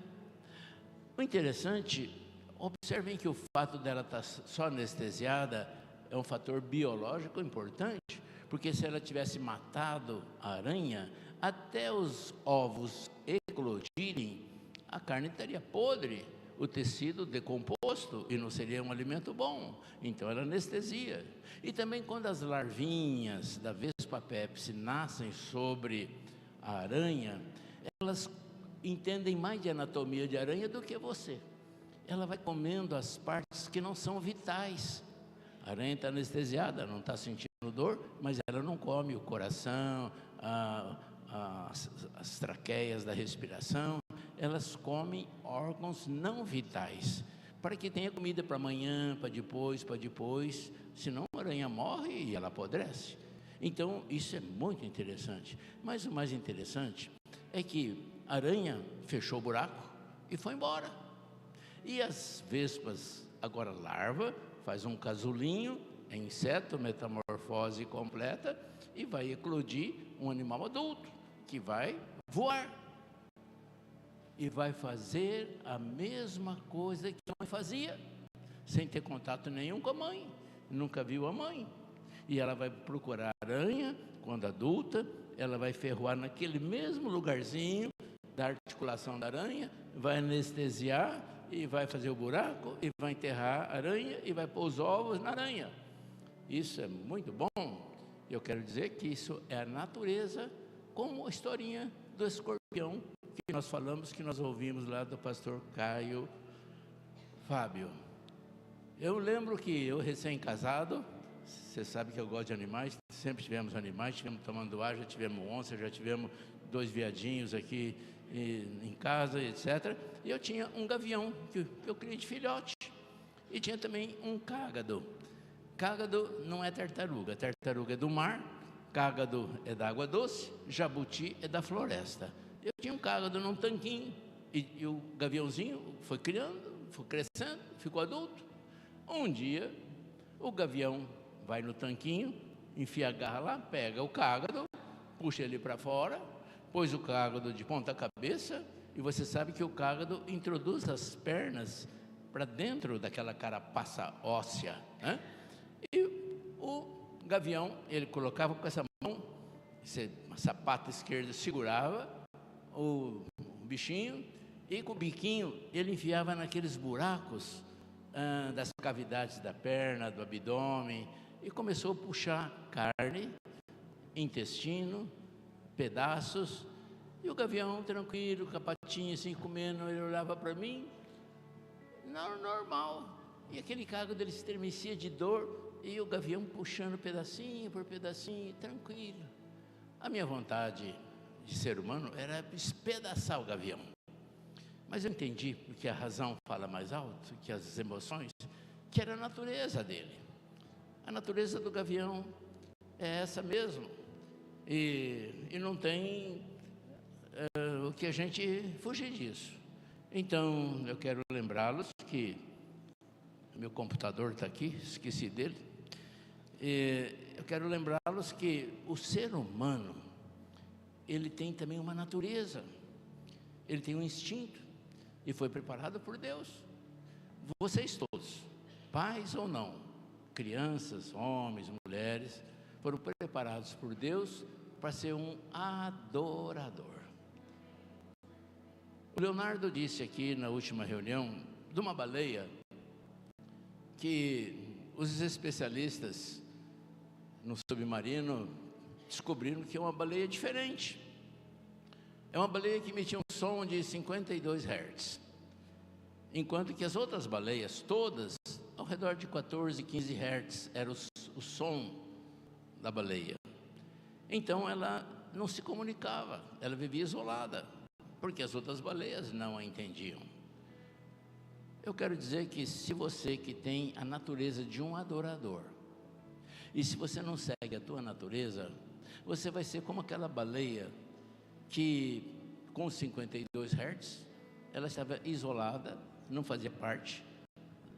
O interessante, observem que o fato dela estar só anestesiada é um fator biológico importante, porque se ela tivesse matado a aranha, até os ovos eclodirem, a carne estaria podre, o tecido decomposto e não seria um alimento bom. Então ela anestesia. E também quando as larvinhas da Vespa Pepsi nascem sobre a aranha, elas entendem mais de anatomia de aranha do que você. Ela vai comendo as partes que não são vitais. A aranha está anestesiada, não está sentindo dor, mas ela não come o coração, as traqueias da respiração. Elas comem órgãos não vitais, para que tenha comida para amanhã, para depois, senão a aranha morre e ela apodrece. Então isso é muito interessante, mas o mais interessante é que a aranha fechou o buraco e foi embora. E as vespas, agora larva, faz um casulinho, é inseto, metamorfose completa, e vai eclodir um animal adulto, que vai voar. E vai fazer a mesma coisa que a mãe fazia, sem ter contato nenhum com a mãe, nunca viu a mãe. E ela vai procurar a aranha, quando adulta, ela vai ferroar naquele mesmo lugarzinho da articulação da aranha, vai anestesiar e vai fazer o buraco, e vai enterrar a aranha e vai pôr os ovos na aranha. Isso é muito bom. Eu quero dizer que isso é a natureza, como a historinha do escorpião, que nós falamos, que nós ouvimos lá do pastor Caio Fábio. Eu lembro que eu recém-casado, você sabe que eu gosto de animais, sempre tivemos animais, tivemos tamanduá, já tivemos onça, já tivemos 2 veadinhos aqui em casa, etc. E eu tinha um gavião que eu criei de filhote, e tinha também um cágado. Cágado não é tartaruga é do mar, cágado é da água doce, jabuti é da floresta. Eu tinha um cágado num tanquinho, e o gaviãozinho foi criando, foi crescendo, ficou adulto. Um dia, o gavião vai no tanquinho, enfia a garra lá, pega o cágado, puxa ele para fora, pôs o cágado de ponta cabeça, e você sabe que o cágado introduz as pernas para dentro daquela carapaça óssea, né? E o gavião, ele colocava com essa mão, essa pata esquerda segurava o bichinho, e com o biquinho ele enfiava naqueles buracos das cavidades da perna, do abdômen, e começou a puxar carne, intestino, pedaços, e o gavião tranquilo, com a patinha assim comendo, ele olhava para mim, não, normal, e aquele cágado ele se estremecia de dor, e o gavião puxando pedacinho por pedacinho, tranquilo. A minha vontade de ser humano era espedaçar o gavião, mas eu entendi, porque a razão fala mais alto que as emoções, que era a natureza dele. A natureza do gavião é essa mesmo, e não tem o que a gente fugir disso. Então eu quero lembrá-los que meu computador está aqui, esqueci dele. Eu quero lembrá-los que o ser humano, ele tem também uma natureza, ele tem um instinto, e foi preparado por Deus. Vocês todos, pais ou não, crianças, homens, mulheres, foram preparados por Deus para ser um adorador. O Leonardo disse aqui na última reunião de uma baleia que os especialistas no submarino descobriram que é uma baleia diferente. É uma baleia que emitia um som de 52 Hz, enquanto que as outras baleias, todas, ao redor de 14, 15 Hz, era o som da baleia. Então ela não se comunicava, ela vivia isolada, porque as outras baleias não a entendiam. Eu quero dizer que se você que tem a natureza de um adorador, e se você não segue a tua natureza, você vai ser como aquela baleia que com 52 Hz, ela estava isolada, não fazia parte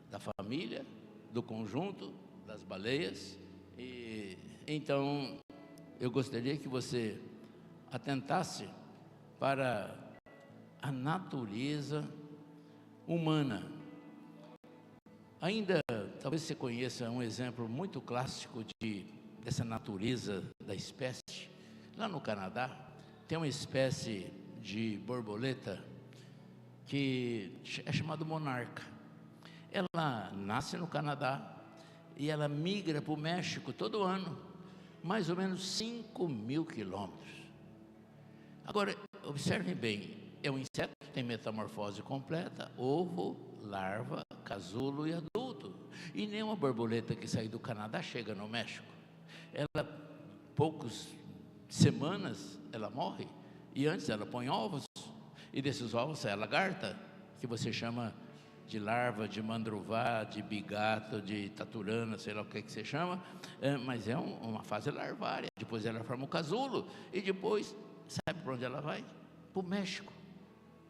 da família, do conjunto das baleias. E então eu gostaria que você atentasse para a natureza humana. Ainda, talvez você conheça um exemplo muito clássico dessa natureza da espécie. Lá no Canadá, tem uma espécie de borboleta que é chamada monarca. Ela nasce no Canadá e ela migra para o México todo ano, mais ou menos 5.000 quilômetros. Agora, observem bem, é um inseto que tem metamorfose completa, ovo, larva, casulo e adulto. E nenhuma borboleta que sai do Canadá chega no México. Ela, poucas semanas, ela morre. E antes ela põe ovos. E desses ovos sai a lagarta, que você chama de larva, de mandruvá, de bigato, de taturana, sei lá o que você chama. Mas é uma fase larvária. Depois ela forma o casulo. E depois, sabe para onde ela vai? Para o México.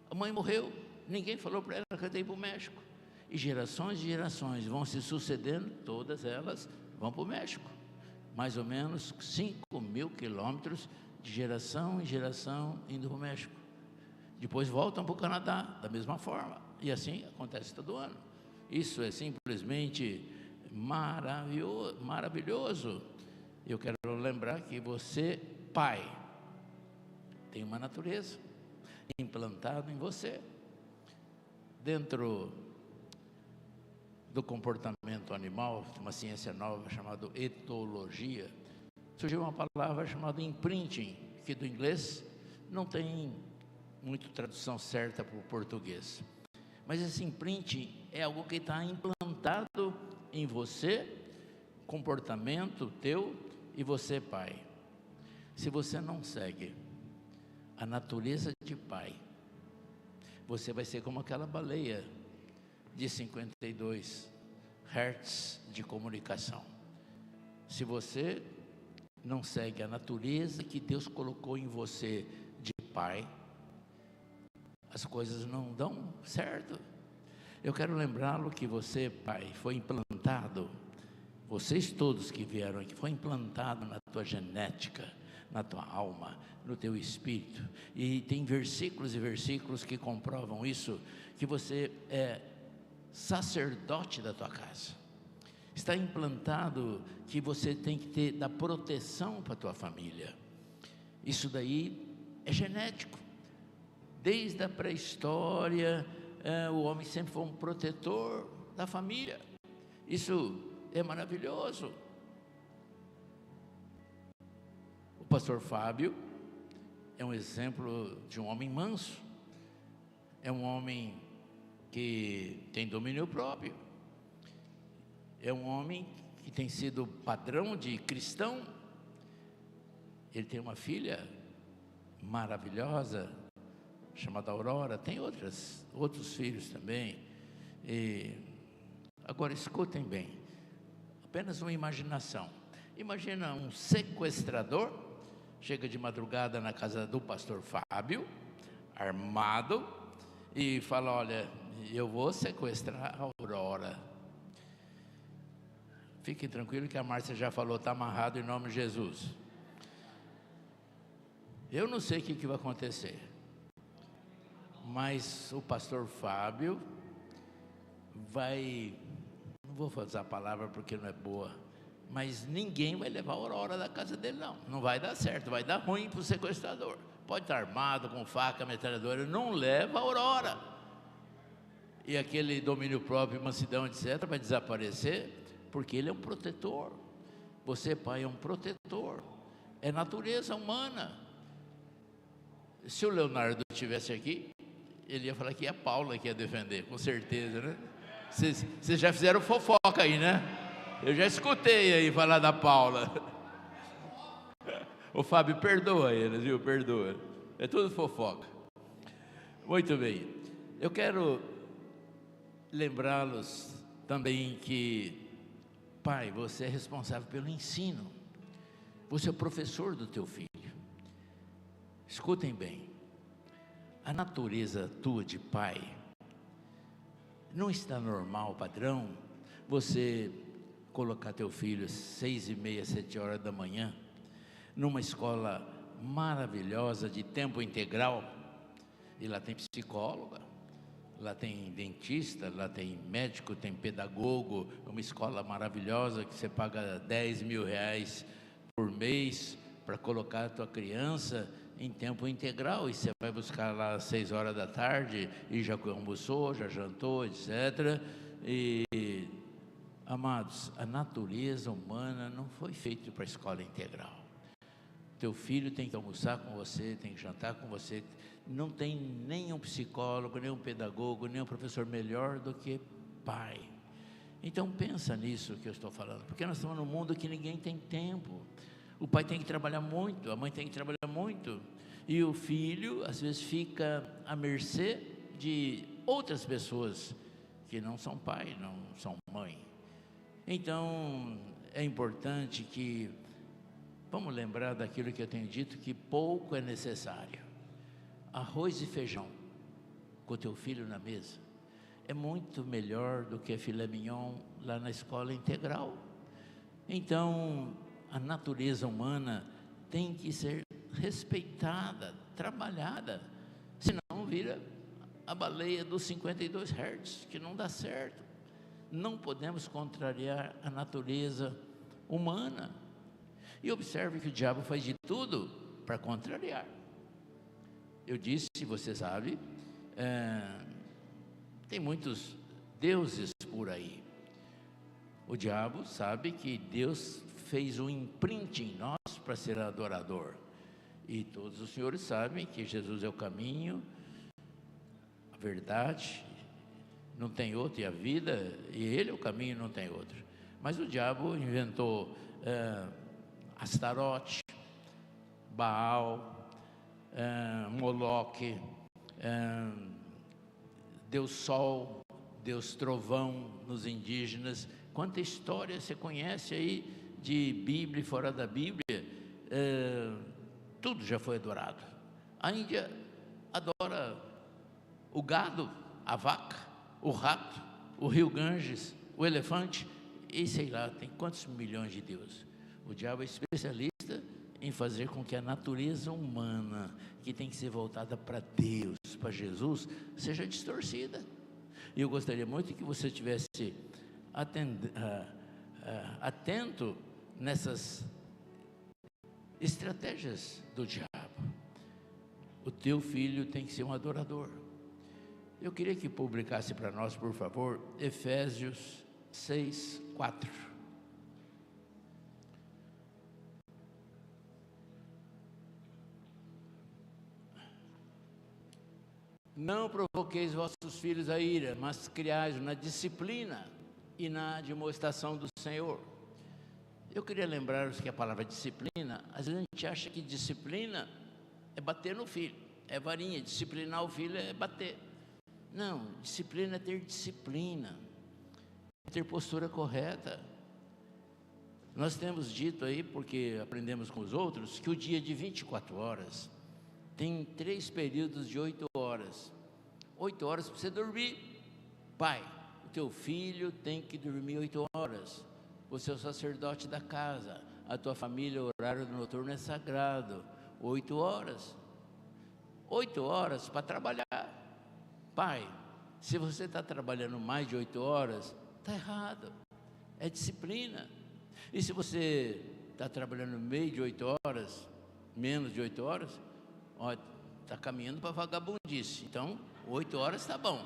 A mãe morreu. Ninguém falou para ela que ela tem para o México. E gerações e gerações vão se sucedendo, todas elas vão para o México. Mais ou menos 5.000 quilômetros de geração em geração indo para o México. Depois voltam para o Canadá, da mesma forma. E assim acontece todo ano. Isso é simplesmente maravilhoso. Eu quero lembrar que você, pai, tem uma natureza implantada em você. Dentro do comportamento animal, uma ciência nova chamada etologia, surgiu uma palavra chamada imprinting, que do inglês não tem muito tradução certa para o português. Mas esse imprinting é algo que está implantado em você, comportamento teu, e você, pai. Se você não segue a natureza de pai, você vai ser como aquela baleia de 52 Hz de comunicação. Se você não segue a natureza que Deus colocou em você de pai, as coisas não dão certo. Eu quero lembrá-lo que você, pai, foi implantado, vocês todos que vieram aqui, foi implantado na tua genética, na tua alma, no teu espírito. E tem versículos e versículos que comprovam isso, que você é sacerdote da tua casa. Está implantado que você tem que ter da proteção para a tua família. Isso daí é genético. Desde a pré-história, o homem sempre foi um protetor da família. Isso é maravilhoso. O pastor Fábio é um exemplo de um homem manso. É um homem que tem domínio próprio. É um homem que tem sido padrão de cristão. Ele tem uma filha maravilhosa, chamada Aurora. Tem outros filhos também. Agora escutem bem, apenas uma imaginação. Imagina um sequestrador, chega de madrugada na casa do pastor Fábio, armado, e fala: olha, eu vou sequestrar a Aurora. Fiquem tranquilos que a Márcia já falou, está amarrado em nome de Jesus. Eu não sei o que vai acontecer, mas o pastor Fábio vai, não vou fazer a palavra porque não é boa, Mas ninguém vai levar a Aurora da casa dele, não. Não vai dar certo, vai dar ruim para o sequestrador. Pode estar armado, com faca, metralhadora, não leva a Aurora. E aquele domínio próprio, mansidão, etc., vai desaparecer, porque ele é um protetor. Você, pai, é um protetor. É natureza humana. Se o Leonardo estivesse aqui, ele ia falar que é a Paula que ia defender, com certeza, né? Vocês já fizeram fofoca aí, né? Eu já escutei aí falar da Paula. O Fábio, perdoa eles, viu? Perdoa. É tudo fofoca. Muito bem. Eu quero lembrá-los também que, pai, você é responsável pelo ensino. Você é o professor do teu filho. Escutem bem. A natureza tua de pai não está normal, padrão, você colocar teu filho às 6h30, 7h da manhã, numa escola maravilhosa de tempo integral, e lá tem psicóloga, lá tem dentista, lá tem médico, tem pedagogo, uma escola maravilhosa que você paga R$10.000 por mês para colocar a tua criança em tempo integral, e você vai buscar lá às 6h da tarde, e já almoçou, já jantou, etc. E, amados, a natureza humana não foi feita para a escola integral. Teu filho tem que almoçar com você, tem que jantar com você. Não tem nenhum psicólogo, nenhum pedagogo, nenhum professor melhor do que pai. Então pensa nisso que eu estou falando, porque nós estamos num mundo que ninguém tem tempo. O pai tem que trabalhar muito, a mãe tem que trabalhar muito, e o filho às vezes fica à mercê de outras pessoas que não são pai, não são mãe. Então é importante que vamos lembrar daquilo que eu tenho dito, que pouco é necessário. Arroz e feijão com o teu filho na mesa é muito melhor do que filé mignon lá na escola integral. Então a natureza humana tem que ser respeitada, trabalhada, senão vira a baleia dos 52 Hz, que não dá certo. Não podemos contrariar a natureza humana. E observe que o diabo faz de tudo para contrariar. Eu disse, você sabe, tem muitos deuses por aí. O diabo sabe que Deus fez um imprint em nós para ser adorador. E todos os senhores sabem que Jesus é o caminho, a verdade, não tem outro, e a vida, e Ele é o caminho, não tem outro. Mas o diabo inventou Astarote, Baal, Moloque, Deus Sol, Deus Trovão nos indígenas. Quanta história você conhece aí de Bíblia e fora da Bíblia? Tudo já foi adorado. A Índia adora o gado, a vaca, o rato, o rio Ganges, o elefante, e sei lá, tem quantos milhões de deuses. O diabo é especialista em fazer com que a natureza humana, que tem que ser voltada para Deus, para Jesus, seja distorcida. E eu gostaria muito que você tivesse atento nessas estratégias do diabo. O teu filho tem que ser um adorador. Eu queria que publicasse para nós, por favor, Efésios 6:4. Não provoqueis vossos filhos a ira, mas criai-os na disciplina e na admoestação do Senhor. Eu queria lembrar-vos que a palavra disciplina, às vezes a gente acha que disciplina é bater no filho, é varinha, disciplinar o filho é bater. Não, disciplina é ter disciplina, é ter postura correta. Nós temos dito aí, porque aprendemos com os outros, que o dia de 24 horas tem 3 períodos de 8 horas. 8 horas para você dormir. Pai, o teu filho tem que dormir 8 horas. Você é o sacerdote da casa. A tua família, o horário noturno é sagrado. 8 horas. 8 horas para trabalhar. Pai, se você está trabalhando mais de 8 horas, está errado. É disciplina. E se você está trabalhando meio de 8 horas, menos de 8 horas, está caminhando para vagabundice. Então, 8 horas está bom.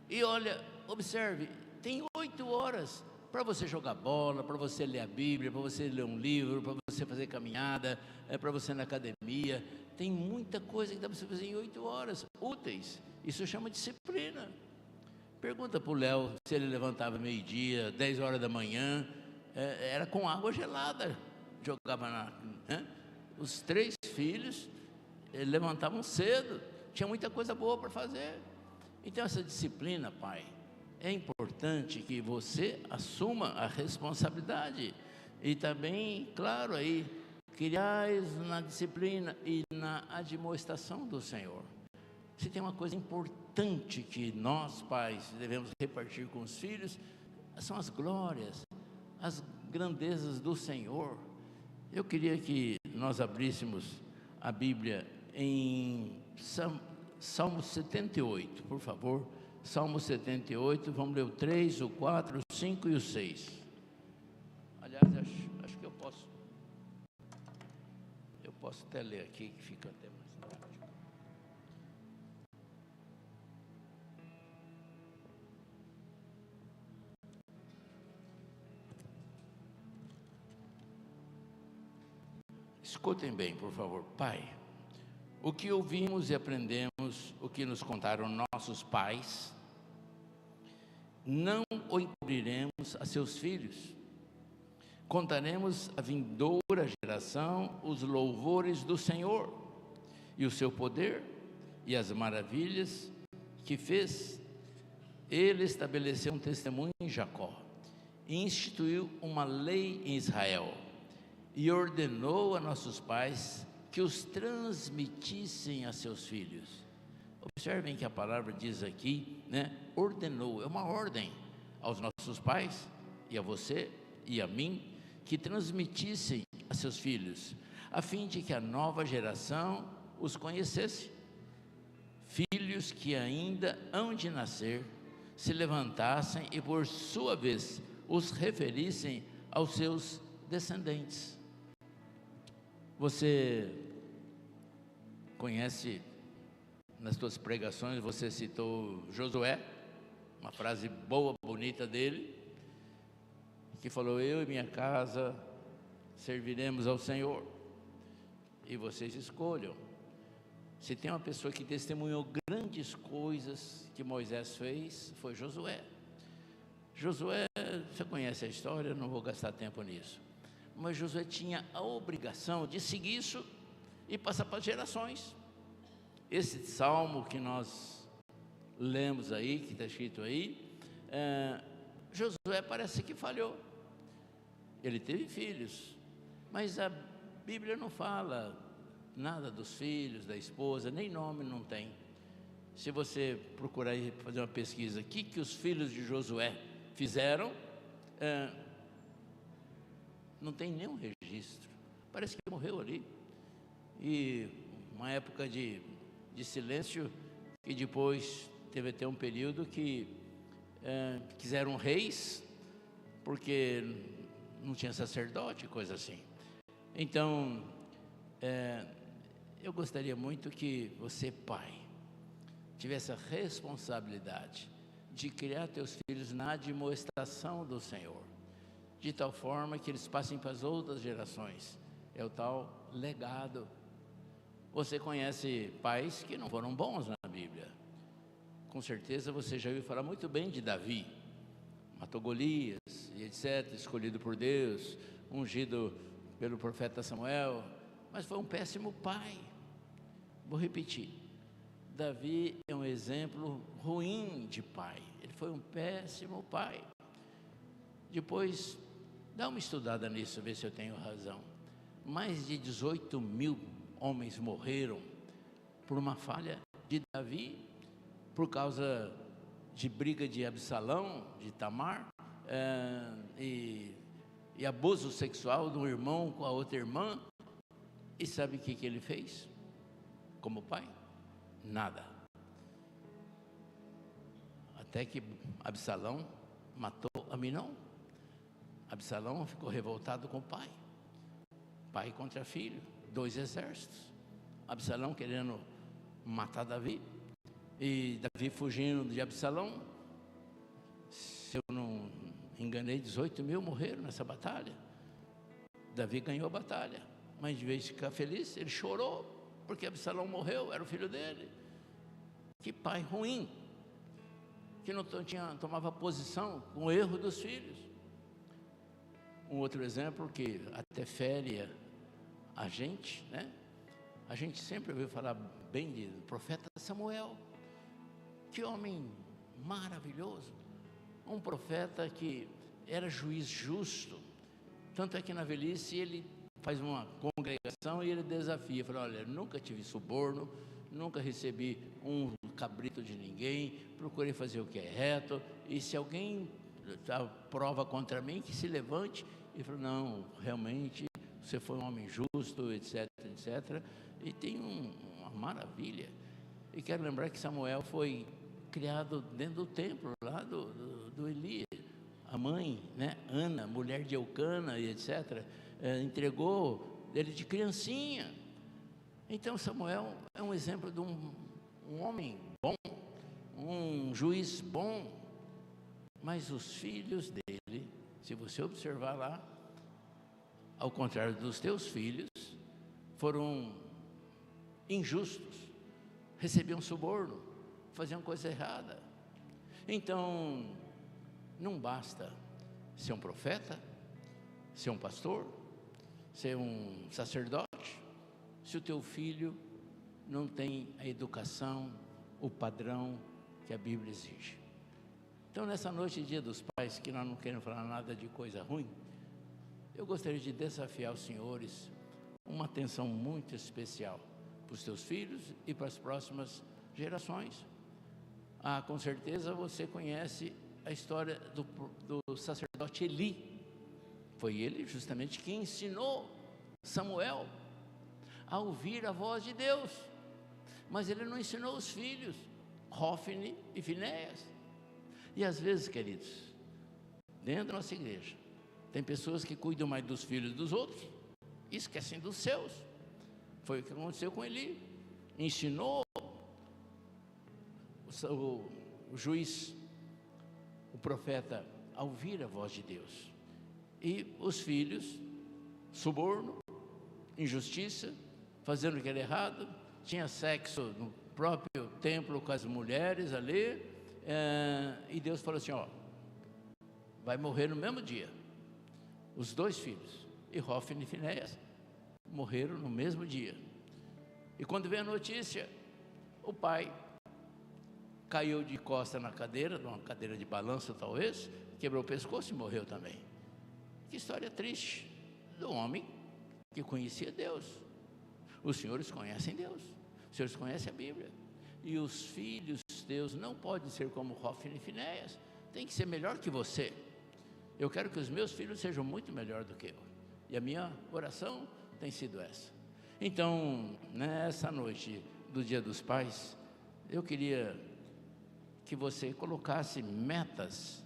E olha, observe, tem 8 horas para você jogar bola, para você ler a Bíblia, para você ler um livro, para você fazer caminhada, para você ir na academia. Tem muita coisa que dá para você fazer em 8 horas úteis. Isso chama disciplina. Pergunta para o Léo se ele levantava meio-dia, 10 horas da manhã, era com água gelada, jogava né? Os 3 filhos levantavam cedo, tinha muita coisa boa para fazer. Então essa disciplina, pai, é importante que você assuma a responsabilidade. E também, claro, aí, criais na disciplina e na admoestação do Senhor. Se tem uma coisa importante que nós, pais, devemos repartir com os filhos, são as glórias, as grandezas do Senhor. Eu queria que nós abríssemos a Bíblia em Salmo 78, por favor. Salmo 78, vamos ler o 3, o 4, o 5 e o 6. Aliás, acho que eu posso até ler aqui, que fica até mais prático. Escutem bem, por favor. Pai, o que ouvimos e aprendemos, o que nos contaram nossos pais, não o encobriremos a seus filhos. Contaremos à vindoura geração os louvores do Senhor, e o seu poder, e as maravilhas que fez. Ele estabeleceu um testemunho em Jacó, e instituiu uma lei em Israel, e ordenou a nossos pais que os transmitissem a seus filhos. Observem que a palavra diz aqui, né? Ordenou, é uma ordem aos nossos pais, e a você, e a mim, que transmitissem a seus filhos, a fim de que a nova geração os conhecesse. Filhos que ainda hão de nascer, se levantassem e por sua vez os referissem aos seus descendentes. Você conhece, nas suas pregações, você citou Josué, uma frase boa, bonita dele, que falou: eu e minha casa serviremos ao Senhor, e vocês escolham. Se tem uma pessoa que testemunhou grandes coisas que Moisés fez, foi Josué. Josué, você conhece a história, não vou gastar tempo nisso, mas Josué tinha a obrigação de seguir isso e passar para as gerações. Esse salmo que nós lemos aí, que está escrito aí, Josué parece que falhou. Ele teve filhos, mas a Bíblia não fala nada dos filhos, da esposa, nem nome não tem. Se você procurar aí, fazer uma pesquisa, o que os filhos de Josué fizeram, não tem nenhum registro. Parece que morreu ali. E uma época de silêncio, e depois teve até um período que quiseram reis, porque não tinha sacerdote, coisa assim. Então, eu gostaria muito que você, pai, tivesse a responsabilidade de criar teus filhos na admoestação do Senhor, de tal forma que eles passem para as outras gerações. É o tal legado. Você conhece pais que não foram bons na Bíblia. Com certeza você já ouviu falar muito bem de Davi. Matou Golias e etc., escolhido por Deus, ungido pelo profeta Samuel, mas foi um péssimo pai. Vou repetir: Davi é um exemplo ruim de pai. Ele foi um péssimo pai. Depois, dá uma estudada nisso, ver se eu tenho razão. Mais de 18 mil homens morreram por uma falha de Davi, por causa de briga de Absalão, de Tamar, e abuso sexual de um irmão com a outra irmã. E sabe o que ele fez como pai? Nada. Até que Absalão matou Aminon. Absalão ficou revoltado com o pai. Pai contra filho, 2 exércitos. Absalão querendo matar Davi. E Davi fugindo de Absalão. Se eu não enganei, 18 mil morreram nessa batalha. Davi ganhou a batalha. Mas de vez de ficar feliz, ele chorou. Porque Absalão morreu, era o filho dele. Que pai ruim. Que não tomava posição com o erro dos filhos. Um outro exemplo que até fere a gente, né? A gente sempre ouviu falar bem do profeta Samuel. Que homem maravilhoso. Um profeta que era juiz justo. Tanto é que na velhice ele faz uma congregação e ele desafia. Fala, olha, nunca tive suborno, nunca recebi um cabrito de ninguém, procurei fazer o que é reto. E se alguém prova contra mim, que se levante. E falou, não, realmente, você foi um homem justo, etc, etc. E tem uma maravilha. E quero lembrar que Samuel foi criado dentro do templo, lá do Eli. A mãe, né, Ana, mulher de Eucana, e etc., entregou ele de criancinha. Então Samuel é um exemplo de um homem bom, um juiz bom. Mas os filhos dele, se você observar lá, ao contrário dos teus filhos, foram injustos, recebiam suborno, faziam coisa errada. Então, não basta ser um profeta, ser um pastor, ser um sacerdote, se o teu filho não tem a educação, o padrão que a Bíblia exige. Então, nessa noite, dia dos pais, que nós não queremos falar nada de coisa ruim, eu gostaria de desafiar os senhores uma atenção muito especial para os teus filhos e para as próximas gerações. Com certeza você conhece a história do sacerdote Eli. Foi ele justamente quem ensinou Samuel a ouvir a voz de Deus. Mas ele não ensinou os filhos, Hófni e Finéias. E às vezes, queridos, dentro da nossa igreja, tem pessoas que cuidam mais dos filhos dos outros e esquecem dos seus. Foi o que aconteceu com Eli. Ensinou o juiz, o profeta, a ouvir a voz de Deus. E os filhos, suborno, injustiça, fazendo o que era errado, tinha sexo no próprio templo com as mulheres ali, e Deus falou assim, ó, vai morrer no mesmo dia. Os 2 filhos, e Hófni e Finéias, morreram no mesmo dia. E quando veio a notícia, o pai caiu de costa na cadeira, numa cadeira de balanço talvez, quebrou o pescoço e morreu também. Que história triste do homem que conhecia Deus. Os senhores conhecem Deus, os senhores conhecem a Bíblia. E os filhos teus não podem ser como Hófni e Finéias, tem que ser melhor que você. Eu quero que os meus filhos sejam muito melhor do que eu. E a minha oração tem sido essa. Então, nessa noite do Dia dos Pais, eu queria que você colocasse metas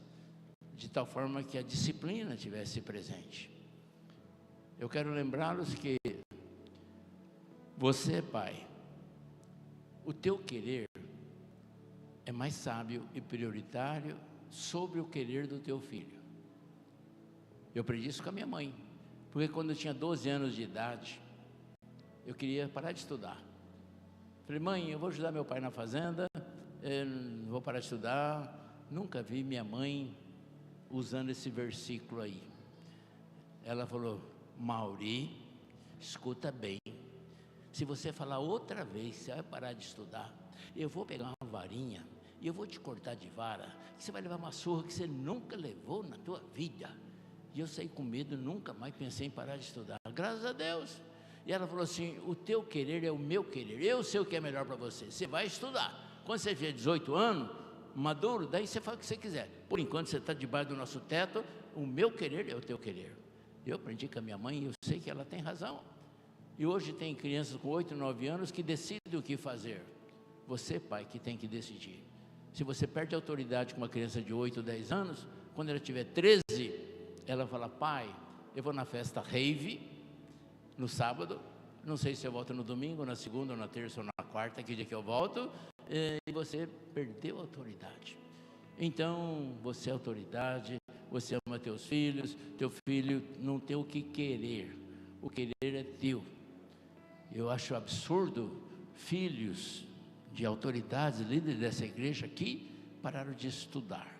de tal forma que a disciplina estivesse presente. Eu quero lembrá-los que você, pai, o teu querer é mais sábio e prioritário sobre o querer do teu filho. Eu aprendi isso com a minha mãe, porque quando eu tinha 12 anos de idade, eu queria parar de estudar. Falei, mãe, eu vou ajudar meu pai na fazenda, eu não vou parar de estudar. Nunca vi minha mãe usando esse versículo aí. Ela falou, Mauri, escuta bem, se você falar outra vez, você vai parar de estudar, eu vou pegar uma varinha e eu vou te cortar de vara, que você vai levar uma surra que você nunca levou na tua vida. E eu saí com medo, nunca mais pensei em parar de estudar, graças a Deus. E ela falou assim, o teu querer é o meu querer, eu sei o que é melhor para você, você vai estudar. Quando você tiver 18 anos, maduro, daí você faz o que você quiser. Por enquanto você está debaixo do nosso teto, o meu querer é o teu querer. Eu aprendi com a minha mãe e eu sei que ela tem razão. E hoje tem crianças com 8, 9 anos que decidem o que fazer. Você, pai, que tem que decidir. Se você perde a autoridade com uma criança de 8, 10 anos, quando ela tiver 13, ela fala: pai, eu vou na festa rave no sábado, não sei se eu volto no domingo, na segunda, ou na terça, ou na quarta, que dia que eu volto, e você perdeu a autoridade. Então, você é autoridade, você ama teus filhos, teu filho não tem o que querer, o querer é teu. Eu acho absurdo filhos de autoridades, líderes dessa igreja aqui, pararam de estudar.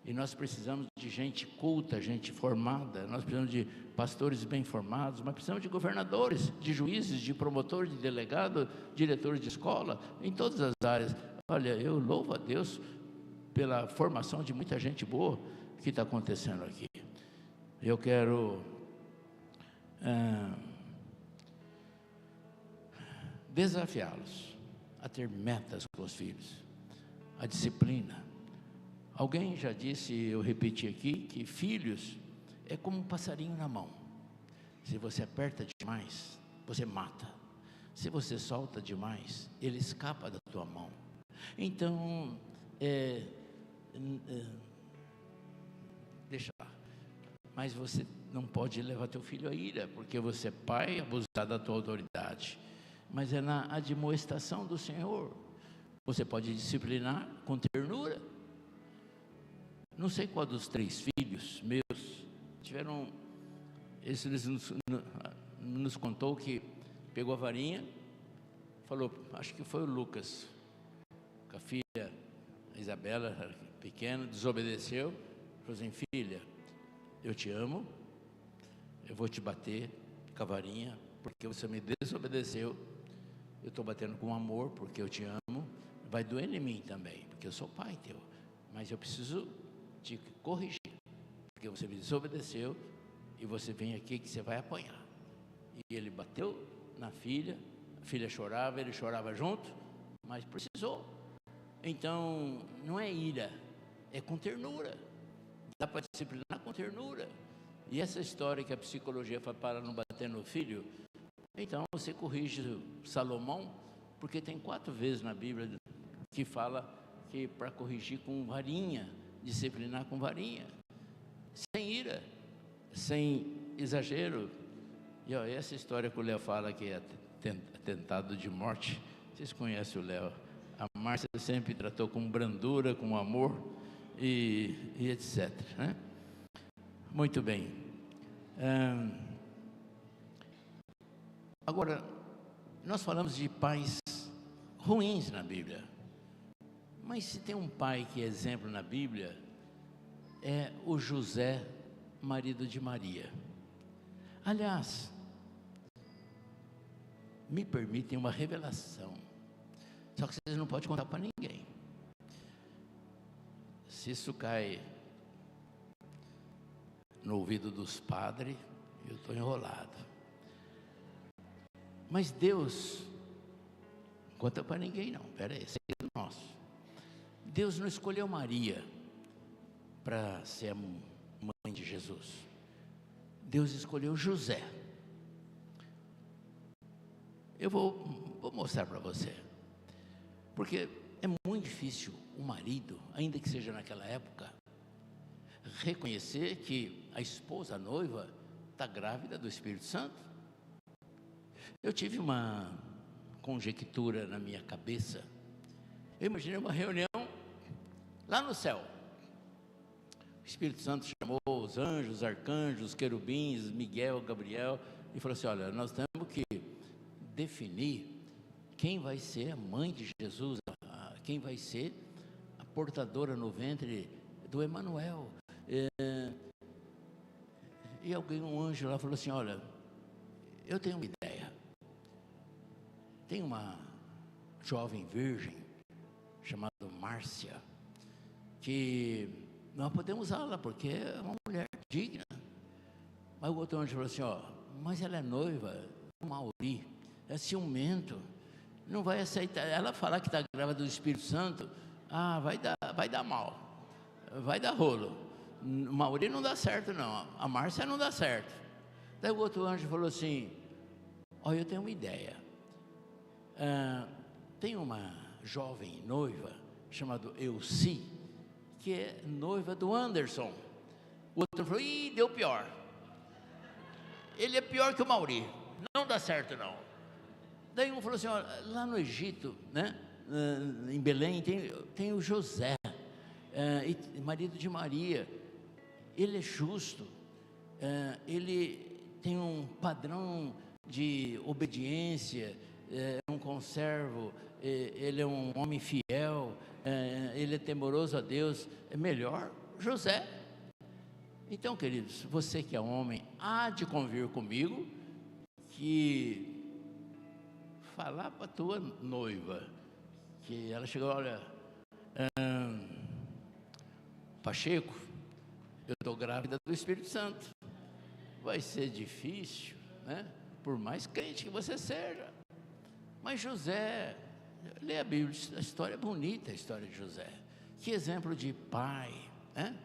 E nós precisamos de gente culta, gente formada, nós precisamos de pastores bem formados, mas precisamos de governadores, de juízes, de promotores, de delegados, diretores de escola, em todas as áreas. Olha, eu louvo a Deus pela formação de muita gente boa que está acontecendo aqui. Eu quero desafiá-los a ter metas com os filhos, a disciplina. Alguém já disse, eu repeti aqui, que filhos é como um passarinho na mão. Se você aperta demais, você mata. Se você solta demais, ele escapa da tua mão. Então, deixa lá. Mas você não pode levar teu filho à ira, porque você é pai, abusar da tua autoridade. Mas é na admoestação do Senhor. Você pode disciplinar com ternura. Não sei qual dos 3 filhos meus tiveram. Esse nos contou que pegou a varinha, falou, acho que foi o Lucas, com a filha a Isabela, pequena, desobedeceu, falou assim: filha, eu te amo, eu vou te bater com a varinha, porque você me desobedeceu, eu estou batendo com amor, porque eu te amo, vai doer em mim também, porque eu sou pai teu, mas eu preciso te corrigir, porque você me desobedeceu, e você vem aqui que você vai apanhar. E ele bateu na filha, a filha chorava, ele chorava junto, mas precisou. Então, não é ira, é com ternura. Dá para disciplinar com ternura. E essa história que a psicologia faz para não bater no filho, então você corrige Salomão, porque tem 4 vezes na Bíblia que fala que para corrigir com varinha, disciplinar com varinha, sem ira, sem exagero. E ó, essa história que o Léo fala que é atentado de morte, vocês conhecem o Léo, a Márcia sempre tratou com brandura, com amor e etc, né? Muito bem. Agora, nós falamos de pais ruins na Bíblia, mas se tem um pai que é exemplo na Bíblia, é o José, marido de Maria. Aliás, me permitem uma revelação, só que vocês não podem contar para ninguém. Se isso cai no ouvido dos padres, eu estou enrolado. Mas Deus, não conta para ninguém não, espera aí, segredo nosso. Deus não escolheu Maria para ser a mãe de Jesus. Deus escolheu José. Eu vou mostrar para você, porque é muito difícil o marido, ainda que seja naquela época, reconhecer que a esposa, a noiva, está grávida do Espírito Santo. Eu tive uma conjectura na minha cabeça. Eu imaginei uma reunião lá no céu. O Espírito Santo chamou os anjos, os arcanjos, os querubins, Miguel, Gabriel, e falou assim: olha, nós temos que definir quem vai ser a mãe de Jesus, quem vai ser a portadora no ventre do Emanuel. E um anjo lá falou assim: olha, eu tenho uma ideia. Tem uma jovem virgem chamada Márcia, que nós podemos usá-la porque é uma mulher digna. Mas o outro anjo falou assim: ó, mas ela é noiva do Mauri, é ciumento, não vai aceitar. Ela falar que está grávida do Espírito Santo, vai dar mal, vai dar rolo. O Mauri não dá certo não, a Márcia não dá certo. Daí o outro anjo falou assim: ó, eu tenho uma ideia. Tem uma jovem noiva chamada Elci, que é noiva do Anderson. O outro falou: ih, deu pior. Ele é pior que o Mauri, não dá certo não. Daí um falou assim: olha, lá no Egito, né, em Belém, tem o José, marido de Maria. Ele é justo, ele tem um padrão de obediência, é um conservo, ele é um homem fiel, ele é temoroso a Deus. É melhor José. Então, queridos, você que é homem, há de convir comigo que falar para a tua noiva, que ela chegou: olha, Pacheco, eu estou grávida do Espírito Santo. Vai ser difícil, né? Por mais crente que você seja. Mas José, lê a Bíblia, a história é bonita, a história de José. Que exemplo de pai, né?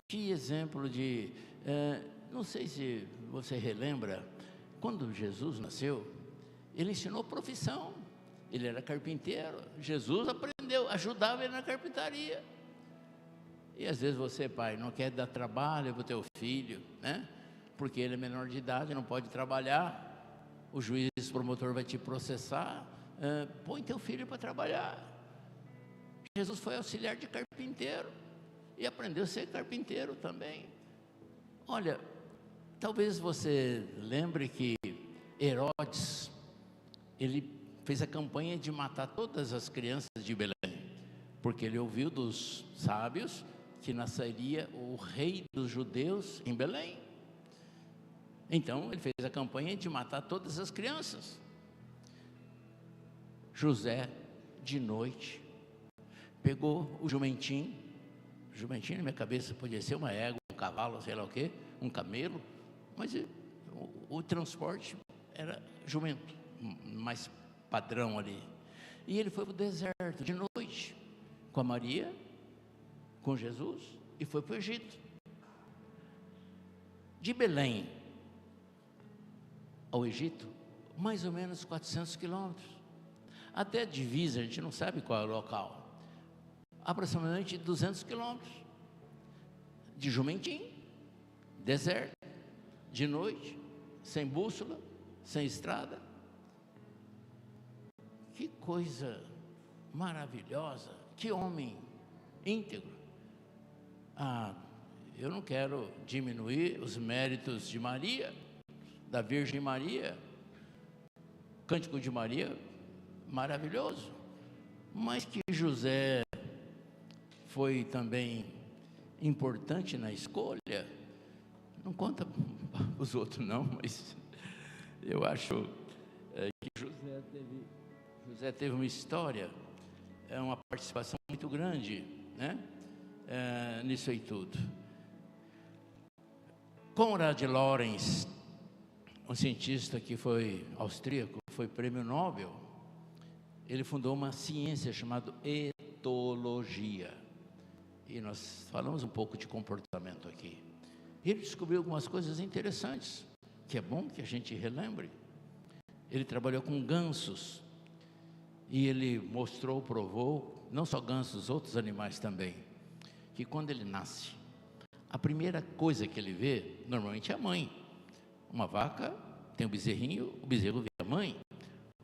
Que exemplo de... não sei se você relembra, quando Jesus nasceu, ele ensinou profissão. Ele era carpinteiro. Jesus aprendeu, ajudava ele na carpintaria. E às vezes você, pai, não quer dar trabalho para o teu filho, né? Porque ele é menor de idade, não pode trabalhar. O juiz promotor vai te processar. Põe teu filho para trabalhar. Jesus foi auxiliar de carpinteiro e aprendeu a ser carpinteiro também. Olha, talvez você lembre que Herodes, ele fez a campanha de matar todas as crianças de Belém, porque ele ouviu dos sábios que nasceria o rei dos judeus em Belém. Então ele fez a campanha de matar todas as crianças. José, de noite, pegou o jumentinho na minha cabeça podia ser uma égua, um cavalo, sei lá o quê, um camelo, mas o transporte era jumento, mais padrão ali. E ele foi para o deserto de noite, com a Maria, com Jesus, e foi para o Egito. De Belém ao Egito, mais ou menos 400 quilômetros. Até a divisa, a gente não sabe qual é o local. Aproximadamente 200 quilômetros. De jumentinho, deserto, de noite, sem bússola, sem estrada. Que coisa maravilhosa, que homem íntegro. Eu não quero diminuir os méritos de Maria, da Virgem Maria, Cântico de Maria, maravilhoso, mas que José foi também importante na escolha, não conta os outros não, mas eu acho que José teve uma história, uma participação muito grande, né? Nisso aí tudo. Konrad Lorenz, um cientista que foi austríaco, foi prêmio Nobel, ele fundou uma ciência chamada etologia. E nós falamos um pouco de comportamento aqui. Ele descobriu algumas coisas interessantes, que é bom que a gente relembre. Ele trabalhou com gansos, e ele mostrou, provou, não só gansos, outros animais também, que quando ele nasce, a primeira coisa que ele vê, normalmente é a mãe. Uma vaca tem o bezerrinho, o bezerro vê a mãe.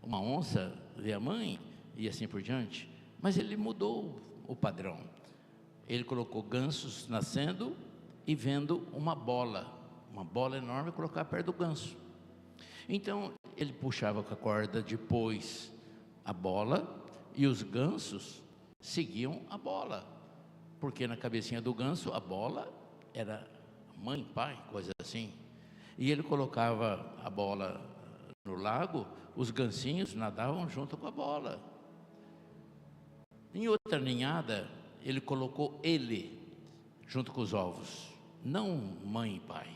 Uma onça vê a mãe, e assim por diante. Mas ele mudou o padrão. Ele colocou gansos nascendo e vendo uma bola enorme, colocar perto do ganso. Então ele puxava com a corda depois a bola, e os gansos seguiam a bola, porque na cabecinha do ganso a bola era mãe, pai, coisa assim. E ele colocava a bola no lago, os gansinhos nadavam junto com a bola. Em outra ninhada, ele colocou ele junto com os ovos, não mãe e pai.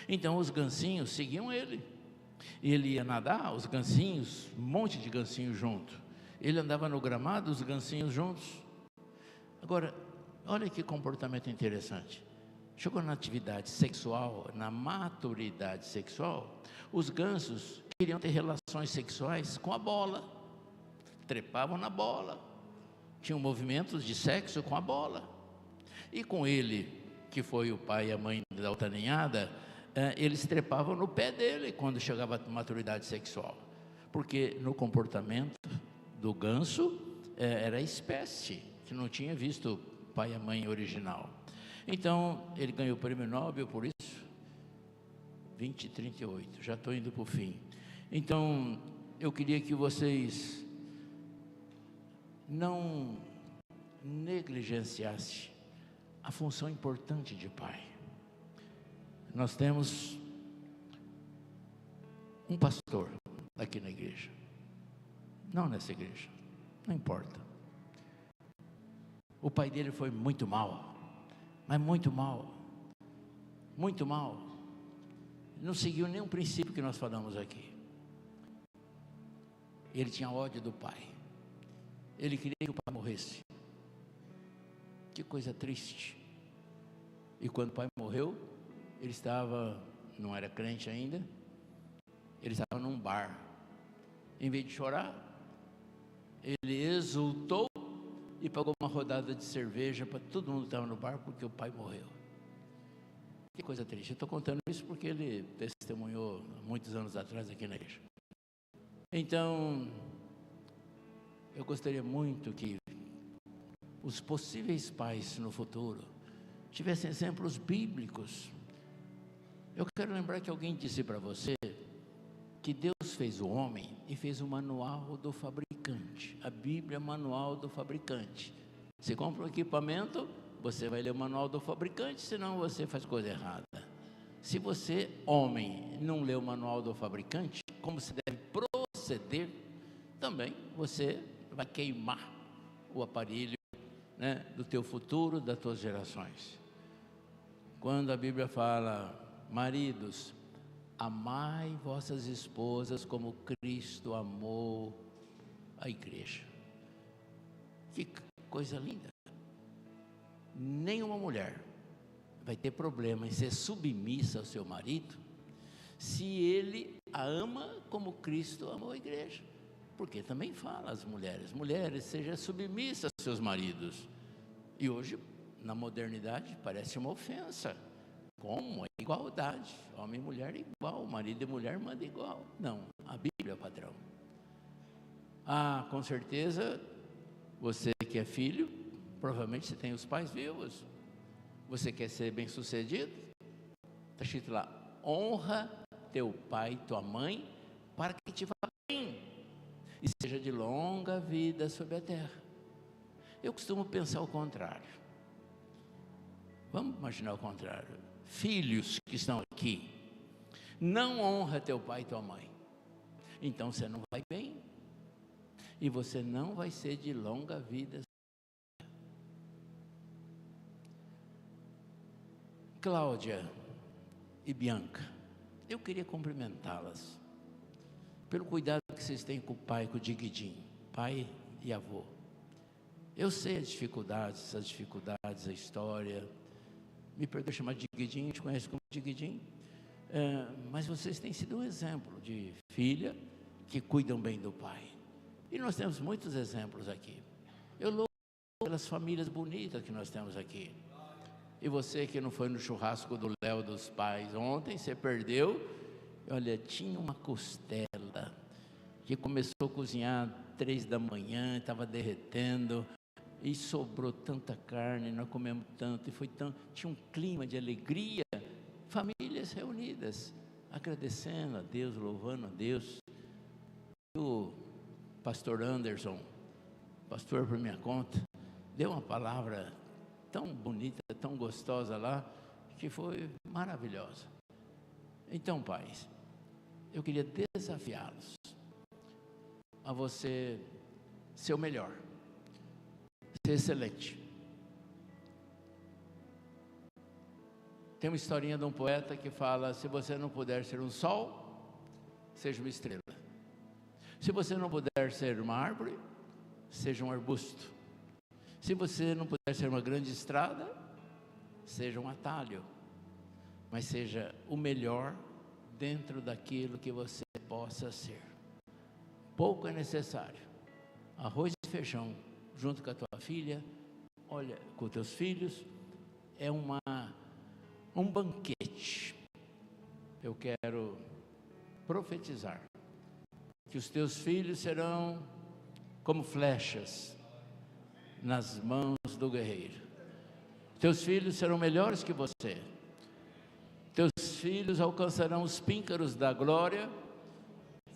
Então os gansinhos seguiam ele. Ele ia nadar, os gansinhos, um monte de gansinhos junto. Ele andava no gramado, os gansinhos juntos. Agora, olha que comportamento interessante. Chegou na atividade sexual, na maturidade sexual, os gansos queriam ter relações sexuais com a bola, trepavam na bola, tinham movimentos de sexo com a bola. E com ele, que que foi o pai e a mãe da outra ninhada, eles trepavam no pé dele quando chegava a maturidade sexual. Porque no comportamento do ganso, era a espécie que não tinha visto o pai e a mãe original. Então, ele ganhou o prêmio Nobel por isso. 2038, já estou indo para o fim. Então, eu queria que vocês não negligenciassem a função importante de pai. Nós temos um pastor aqui na igreja, não nessa igreja, não importa. O pai dele foi muito mal, mas muito mal, muito mal. Não seguiu nenhum princípio que nós falamos aqui. Ele tinha ódio do pai. Ele queria que o pai morresse. Que coisa triste. E quando o pai morreu, ele estava, não era crente ainda, ele estava num bar. Em vez de chorar, ele exultou e pagou uma rodada de cerveja para todo mundo que estava no bar, porque o pai morreu. Que coisa triste. Eu estou contando isso porque ele testemunhou muitos anos atrás aqui na igreja. Então, eu gostaria muito que os possíveis pais no futuro tivessem exemplos bíblicos. Eu quero lembrar que alguém disse para você que Deus fez o homem e fez o manual do fabricante. A Bíblia é o manual do fabricante. Você compra um equipamento, você vai ler o manual do fabricante, senão você faz coisa errada. Se você, homem, não lê o manual do fabricante, como se deve proceder, também você vai queimar o aparelho, né, do teu futuro, das tuas gerações. Quando a Bíblia fala, maridos, amai vossas esposas como Cristo amou a igreja. Que coisa linda. Nenhuma mulher vai ter problema em ser submissa ao seu marido, se ele a ama como Cristo amou a igreja. Porque também fala às mulheres, mulheres, sejam submissas aos seus maridos. E hoje, na modernidade, parece uma ofensa. Como? É igualdade. Homem e mulher é igual, marido e mulher manda igual. Não, a Bíblia é o padrão. Com certeza, você que é filho, provavelmente você tem os pais vivos. Você quer ser bem sucedido? Está escrito lá, honra teu pai e tua mãe, para que te vá bem, e seja de longa vida sobre a terra. Eu costumo pensar o contrário. Vamos imaginar o contrário. Filhos que estão aqui, não honra teu pai e tua mãe, então você não vai bem, e você não vai ser de longa vida. Cláudia e Bianca, eu queria cumprimentá-las pelo cuidado que vocês têm com o pai, com o Diguidim, pai e avô. Eu sei as dificuldades, a história. Me perdoe chamar de Diguidim, a gente conhece como Diguidim, mas vocês têm sido um exemplo de filha que cuidam bem do pai. E nós temos muitos exemplos aqui. Eu louvo pelas famílias bonitas que nós temos aqui. E você que não foi no churrasco do Léo dos pais ontem, você perdeu. Olha, tinha uma costela que começou a cozinhar 3 da manhã, estava derretendo, e sobrou tanta carne, nós comemos tanto, e foi tão, tinha um clima de alegria, famílias reunidas, agradecendo a Deus, louvando a Deus. O pastor Anderson, pastor por minha conta, deu uma palavra tão bonita, tão gostosa lá, que foi maravilhosa. Então, pais, eu queria desafiá-los a você ser o melhor, ser excelente. Tem uma historinha de um poeta que fala, se você não puder ser um sol, seja uma estrela. Se você não puder ser uma árvore, seja um arbusto. Se você não puder ser uma grande estrada, seja um atalho, mas seja o melhor dentro daquilo que você possa ser. Pouco é necessário. Arroz e feijão junto com a tua filha, olha, com teus filhos, é uma um banquete. Eu quero profetizar que os teus filhos serão como flechas nas mãos do guerreiro. Teus filhos serão melhores que você. Teus filhos alcançarão os píncaros da glória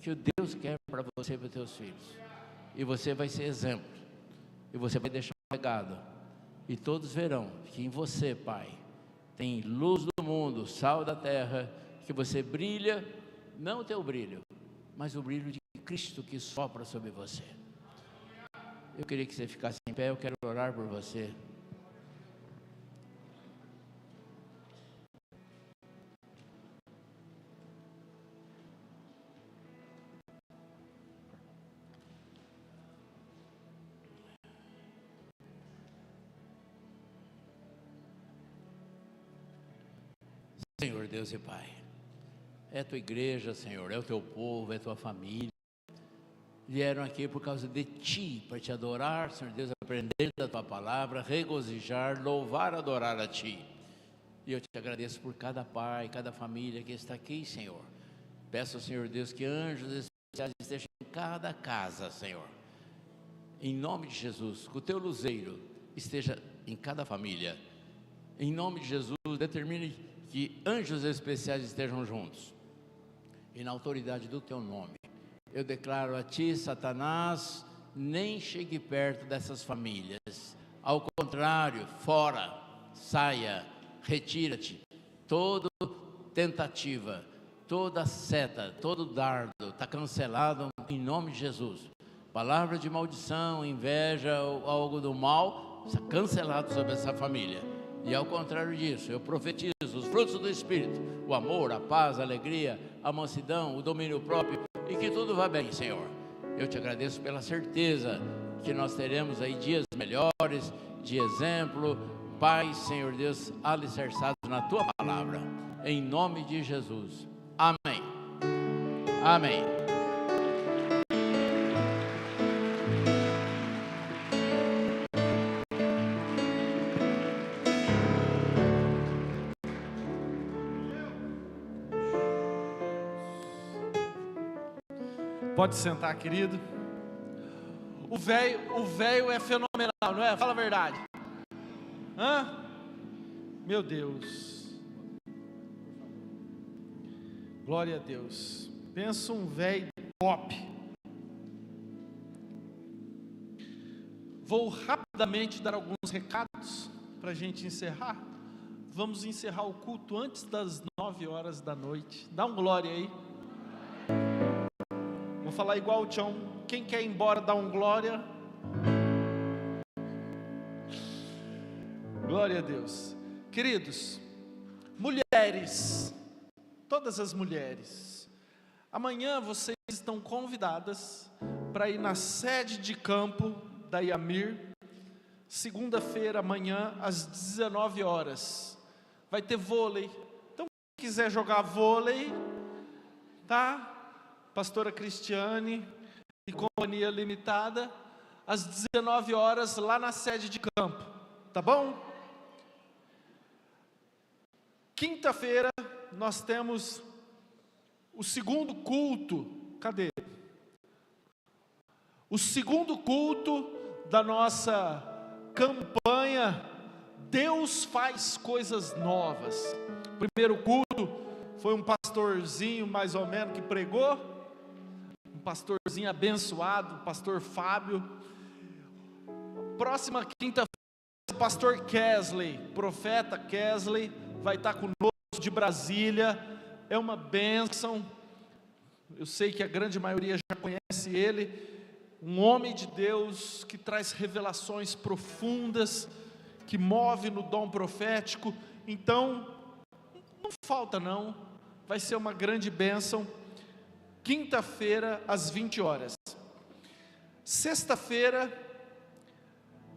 que o Deus quer para você e para os teus filhos. E você vai ser exemplo. E você vai deixar um legado. E todos verão que em você, Pai, tem luz do mundo, sal da terra, que você brilha, não o teu brilho, mas o brilho de Cristo que sopra sobre você. Eu queria que você ficasse em pé, eu quero orar por você. Senhor Deus e Pai, é a tua igreja, Senhor, é o teu povo, é a tua família. Vieram aqui por causa de Ti, para Te adorar, Senhor Deus, aprender da Tua palavra, regozijar, louvar, adorar a Ti. E eu Te agradeço por cada pai, cada família que está aqui, Senhor. Peço, Senhor Deus, que anjos especiais estejam em cada casa, Senhor. Em nome de Jesus, que o Teu luzeiro esteja em cada família. Em nome de Jesus, determine que anjos especiais estejam juntos. E na autoridade do Teu nome, eu declaro a Ti, Satanás, nem chegue perto dessas famílias. Ao contrário, fora, saia, retira-te. Toda tentativa, toda seta, todo dardo está cancelado em nome de Jesus. Palavra de maldição, inveja ou algo do mal, está cancelado sobre essa família. E ao contrário disso, eu profetizo os frutos do Espírito, o amor, a paz, a alegria, a mansidão, o domínio próprio, e que tudo vá bem, Senhor. Eu Te agradeço pela certeza que nós teremos aí dias melhores, de exemplo, Pai, Senhor Deus, alicerçados na Tua palavra, em nome de Jesus. Amém. Amém. Pode sentar, querido. O velho é fenomenal, não é? Fala a verdade. Hã? Meu Deus. Glória a Deus. Pensa um velho top. Vou rapidamente dar alguns recados para a gente encerrar. Vamos encerrar o culto antes das 9 horas da noite. Dá um glória aí. Vou falar igual o Tião. Quem quer ir embora, dá um glória. Glória a Deus. Queridos, mulheres, todas as mulheres, amanhã vocês estão convidadas para ir na sede de campo da Iamir, segunda-feira, amanhã, às 19 horas. Vai ter vôlei. Então, quem quiser jogar vôlei, tá? Pastora Cristiane e Companhia Limitada, às 19 horas, lá na sede de campo, tá bom? Quinta-feira, nós temos o segundo culto, cadê? O segundo culto da nossa campanha, Deus faz coisas novas. O primeiro culto foi um pastorzinho, mais ou menos, que pregou, pastorzinho abençoado, pastor Fábio. Próxima quinta-feira, o pastor Kesley, profeta Kesley, vai estar conosco de Brasília. É uma bênção. Eu sei que a grande maioria já conhece ele. Um homem de Deus que traz revelações profundas, que move no dom profético. Então, não falta não. Vai ser uma grande bênção. Quinta-feira, às 20 horas. Sexta-feira,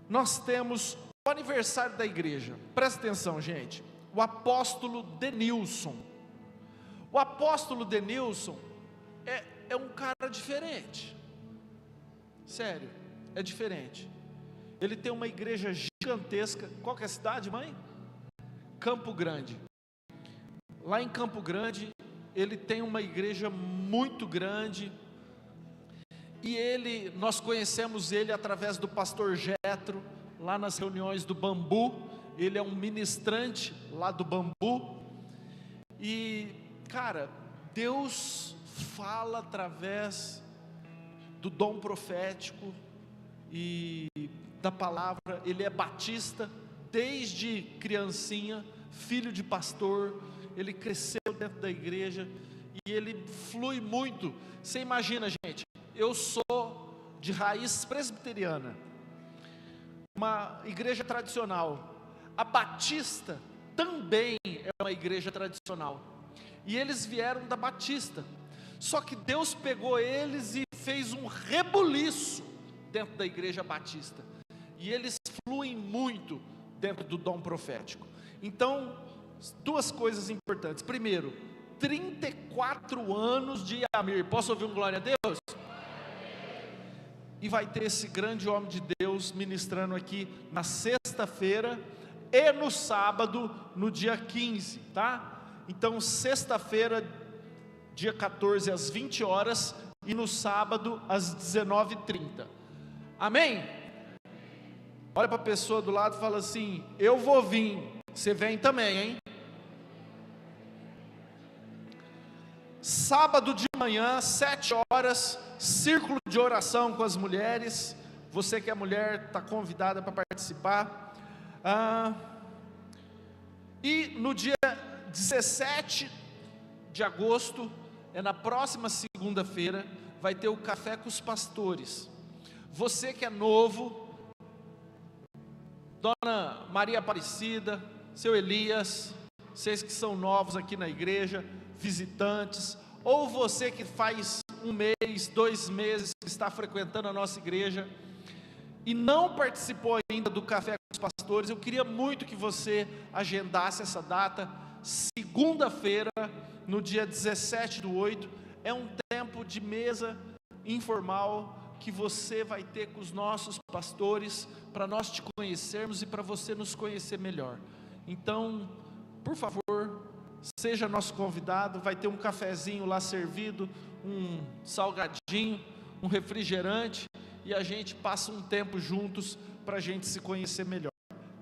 nós temos o aniversário da igreja. Presta atenção, gente. O apóstolo Denilson. O apóstolo Denilson é um cara diferente. Sério, é diferente. Ele tem uma igreja gigantesca. Qual que é a cidade, mãe? Campo Grande. lá em Campo Grande, ele tem uma igreja muito grande, e nós conhecemos ele através do pastor Jetro, lá nas reuniões do Bambu. Ele é um ministrante lá do Bambu, e cara, Deus fala através do dom profético e da palavra. Ele é batista desde criancinha, filho de pastor. Ele cresceu dentro da igreja e ele flui muito. Você imagina, gente, eu sou de raiz presbiteriana, uma igreja tradicional. A Batista também é uma igreja tradicional, e eles vieram da Batista, só que Deus pegou eles e fez um rebuliço dentro da igreja batista, e eles fluem muito dentro do dom profético. Então, duas coisas importantes. Primeiro, 34 anos de Iamir. Posso ouvir um glória a Deus? E vai ter esse grande homem de Deus ministrando aqui na sexta-feira e no sábado, no dia 15, tá? Então, sexta-feira, dia 14, às 20 horas, e no sábado, às 19h30. Amém? Olha para a pessoa do lado e fala assim: eu vou vir, você vem também, hein? Sábado de manhã, 7 horas, círculo de oração com as mulheres. Você que é mulher, está convidada para participar. E no dia 17 de agosto, na próxima segunda-feira, vai ter o Café com os Pastores. Você que é novo, Dona Maria Aparecida, seu Elias, vocês que são novos aqui na igreja, visitantes, ou você que faz 1 mês, 2 meses que está frequentando a nossa igreja e não participou ainda do Café com os Pastores, eu queria muito que você agendasse essa data. Segunda-feira, no dia 17/8, é um tempo de mesa informal que você vai ter com os nossos pastores, para nós te conhecermos e para você nos conhecer melhor. Então, por favor, seja nosso convidado. Vai ter um cafezinho lá servido, um salgadinho, um refrigerante, e a gente passa um tempo juntos para a gente se conhecer melhor,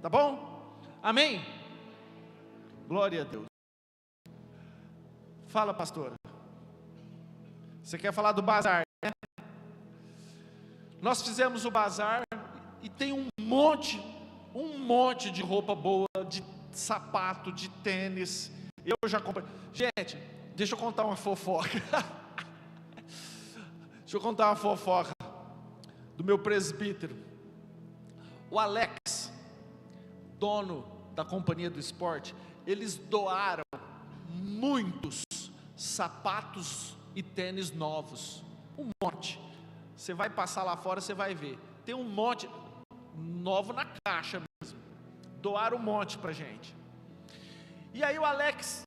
tá bom? Amém? Glória a Deus. Fala, pastora. Você quer falar do bazar, né? Nós fizemos o bazar e tem um monte de roupa boa, de sapato, de tênis. Eu já comprei. Gente, deixa eu contar uma fofoca. Deixa eu contar uma fofoca do meu presbítero. O Alex, dono da companhia do esporte, eles doaram muitos sapatos e tênis novos, um monte. Você vai passar lá fora, você vai ver, tem um monte novo na caixa mesmo. Doaram um monte pra gente. E aí o Alex,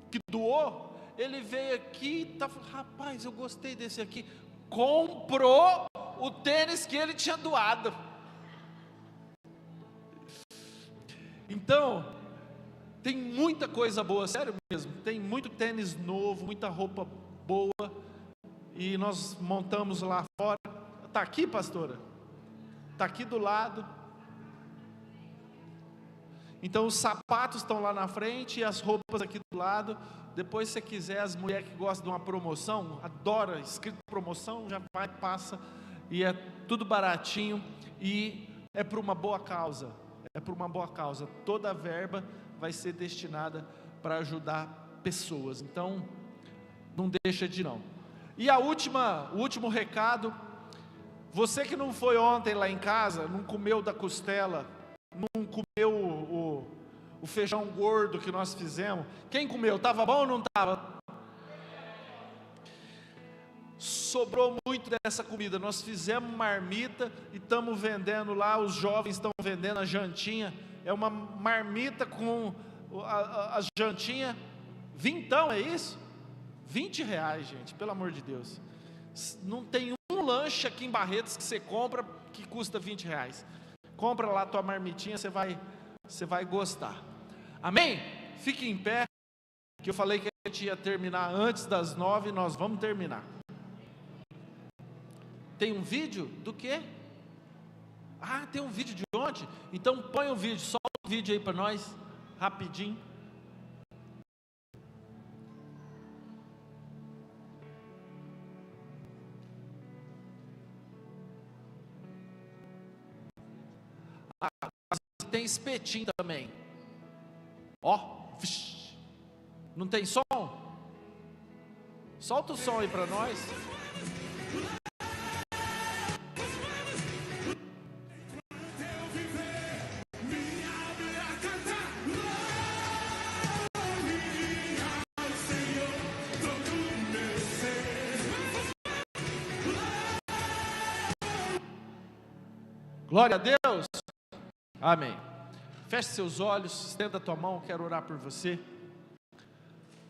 que doou, ele veio aqui e tá falando: rapaz, eu gostei desse aqui. Comprou o tênis que ele tinha doado. Então, tem muita coisa boa, sério mesmo. Tem muito tênis novo, muita roupa boa. E nós montamos lá fora. Está aqui, pastora? Está aqui do lado. Então os sapatos estão lá na frente e as roupas aqui do lado. Depois, se você quiser, as mulheres que gostam de uma promoção, adora escrito promoção, já vai, passa, e é tudo baratinho, e é para uma boa causa. É para uma boa causa. Toda a verba vai ser destinada para ajudar pessoas. Então, não deixa de ir, não. E o último recado: você que não foi ontem lá em casa, não comeu da costela, não comeu o feijão gordo que nós fizemos. Quem comeu? Estava bom ou não estava? Sobrou muito dessa comida. Nós fizemos marmita e estamos vendendo lá. Os jovens estão vendendo a jantinha. É uma marmita com a jantinha. Vintão, é isso? R$20, gente, pelo amor de Deus. Não tem um lanche aqui em Barretos que você compra que custa R$20. Compra lá a tua marmitinha, você vai gostar. Amém? Fique em pé. que eu falei que a gente ia terminar antes das 9, nós vamos terminar. Tem um vídeo do quê? Ah, tem um vídeo de ontem? Então põe um vídeo, solta um vídeo aí para nós, rapidinho. Tem espetinho também. Ó, não tem som? Solta o som aí para nós. Glória a Deus. Amém. Feche seus olhos, estenda a tua mão, quero orar por você.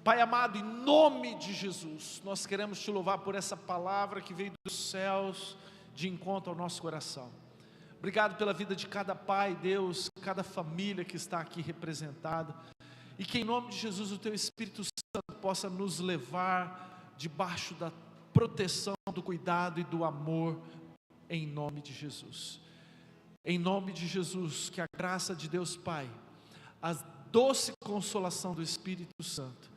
Pai amado, em nome de Jesus, nós queremos te louvar por essa palavra que veio dos céus de encontro ao nosso coração. Obrigado pela vida de cada pai, Deus, cada família que está aqui representada, e que em nome de Jesus o teu Espírito Santo possa nos levar debaixo da proteção, do cuidado e do amor, em nome de Jesus. Em nome de Jesus, que a graça de Deus Pai, a doce consolação do Espírito Santo,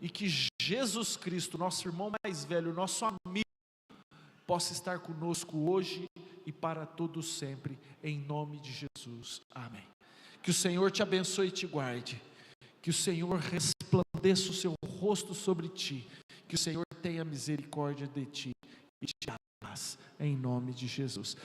e que Jesus Cristo, nosso irmão mais velho, nosso amigo, possa estar conosco hoje e para todo sempre, em nome de Jesus, amém. Que o Senhor te abençoe e te guarde, que o Senhor resplandeça o seu rosto sobre ti, que o Senhor tenha misericórdia de ti e te dê paz, em nome de Jesus.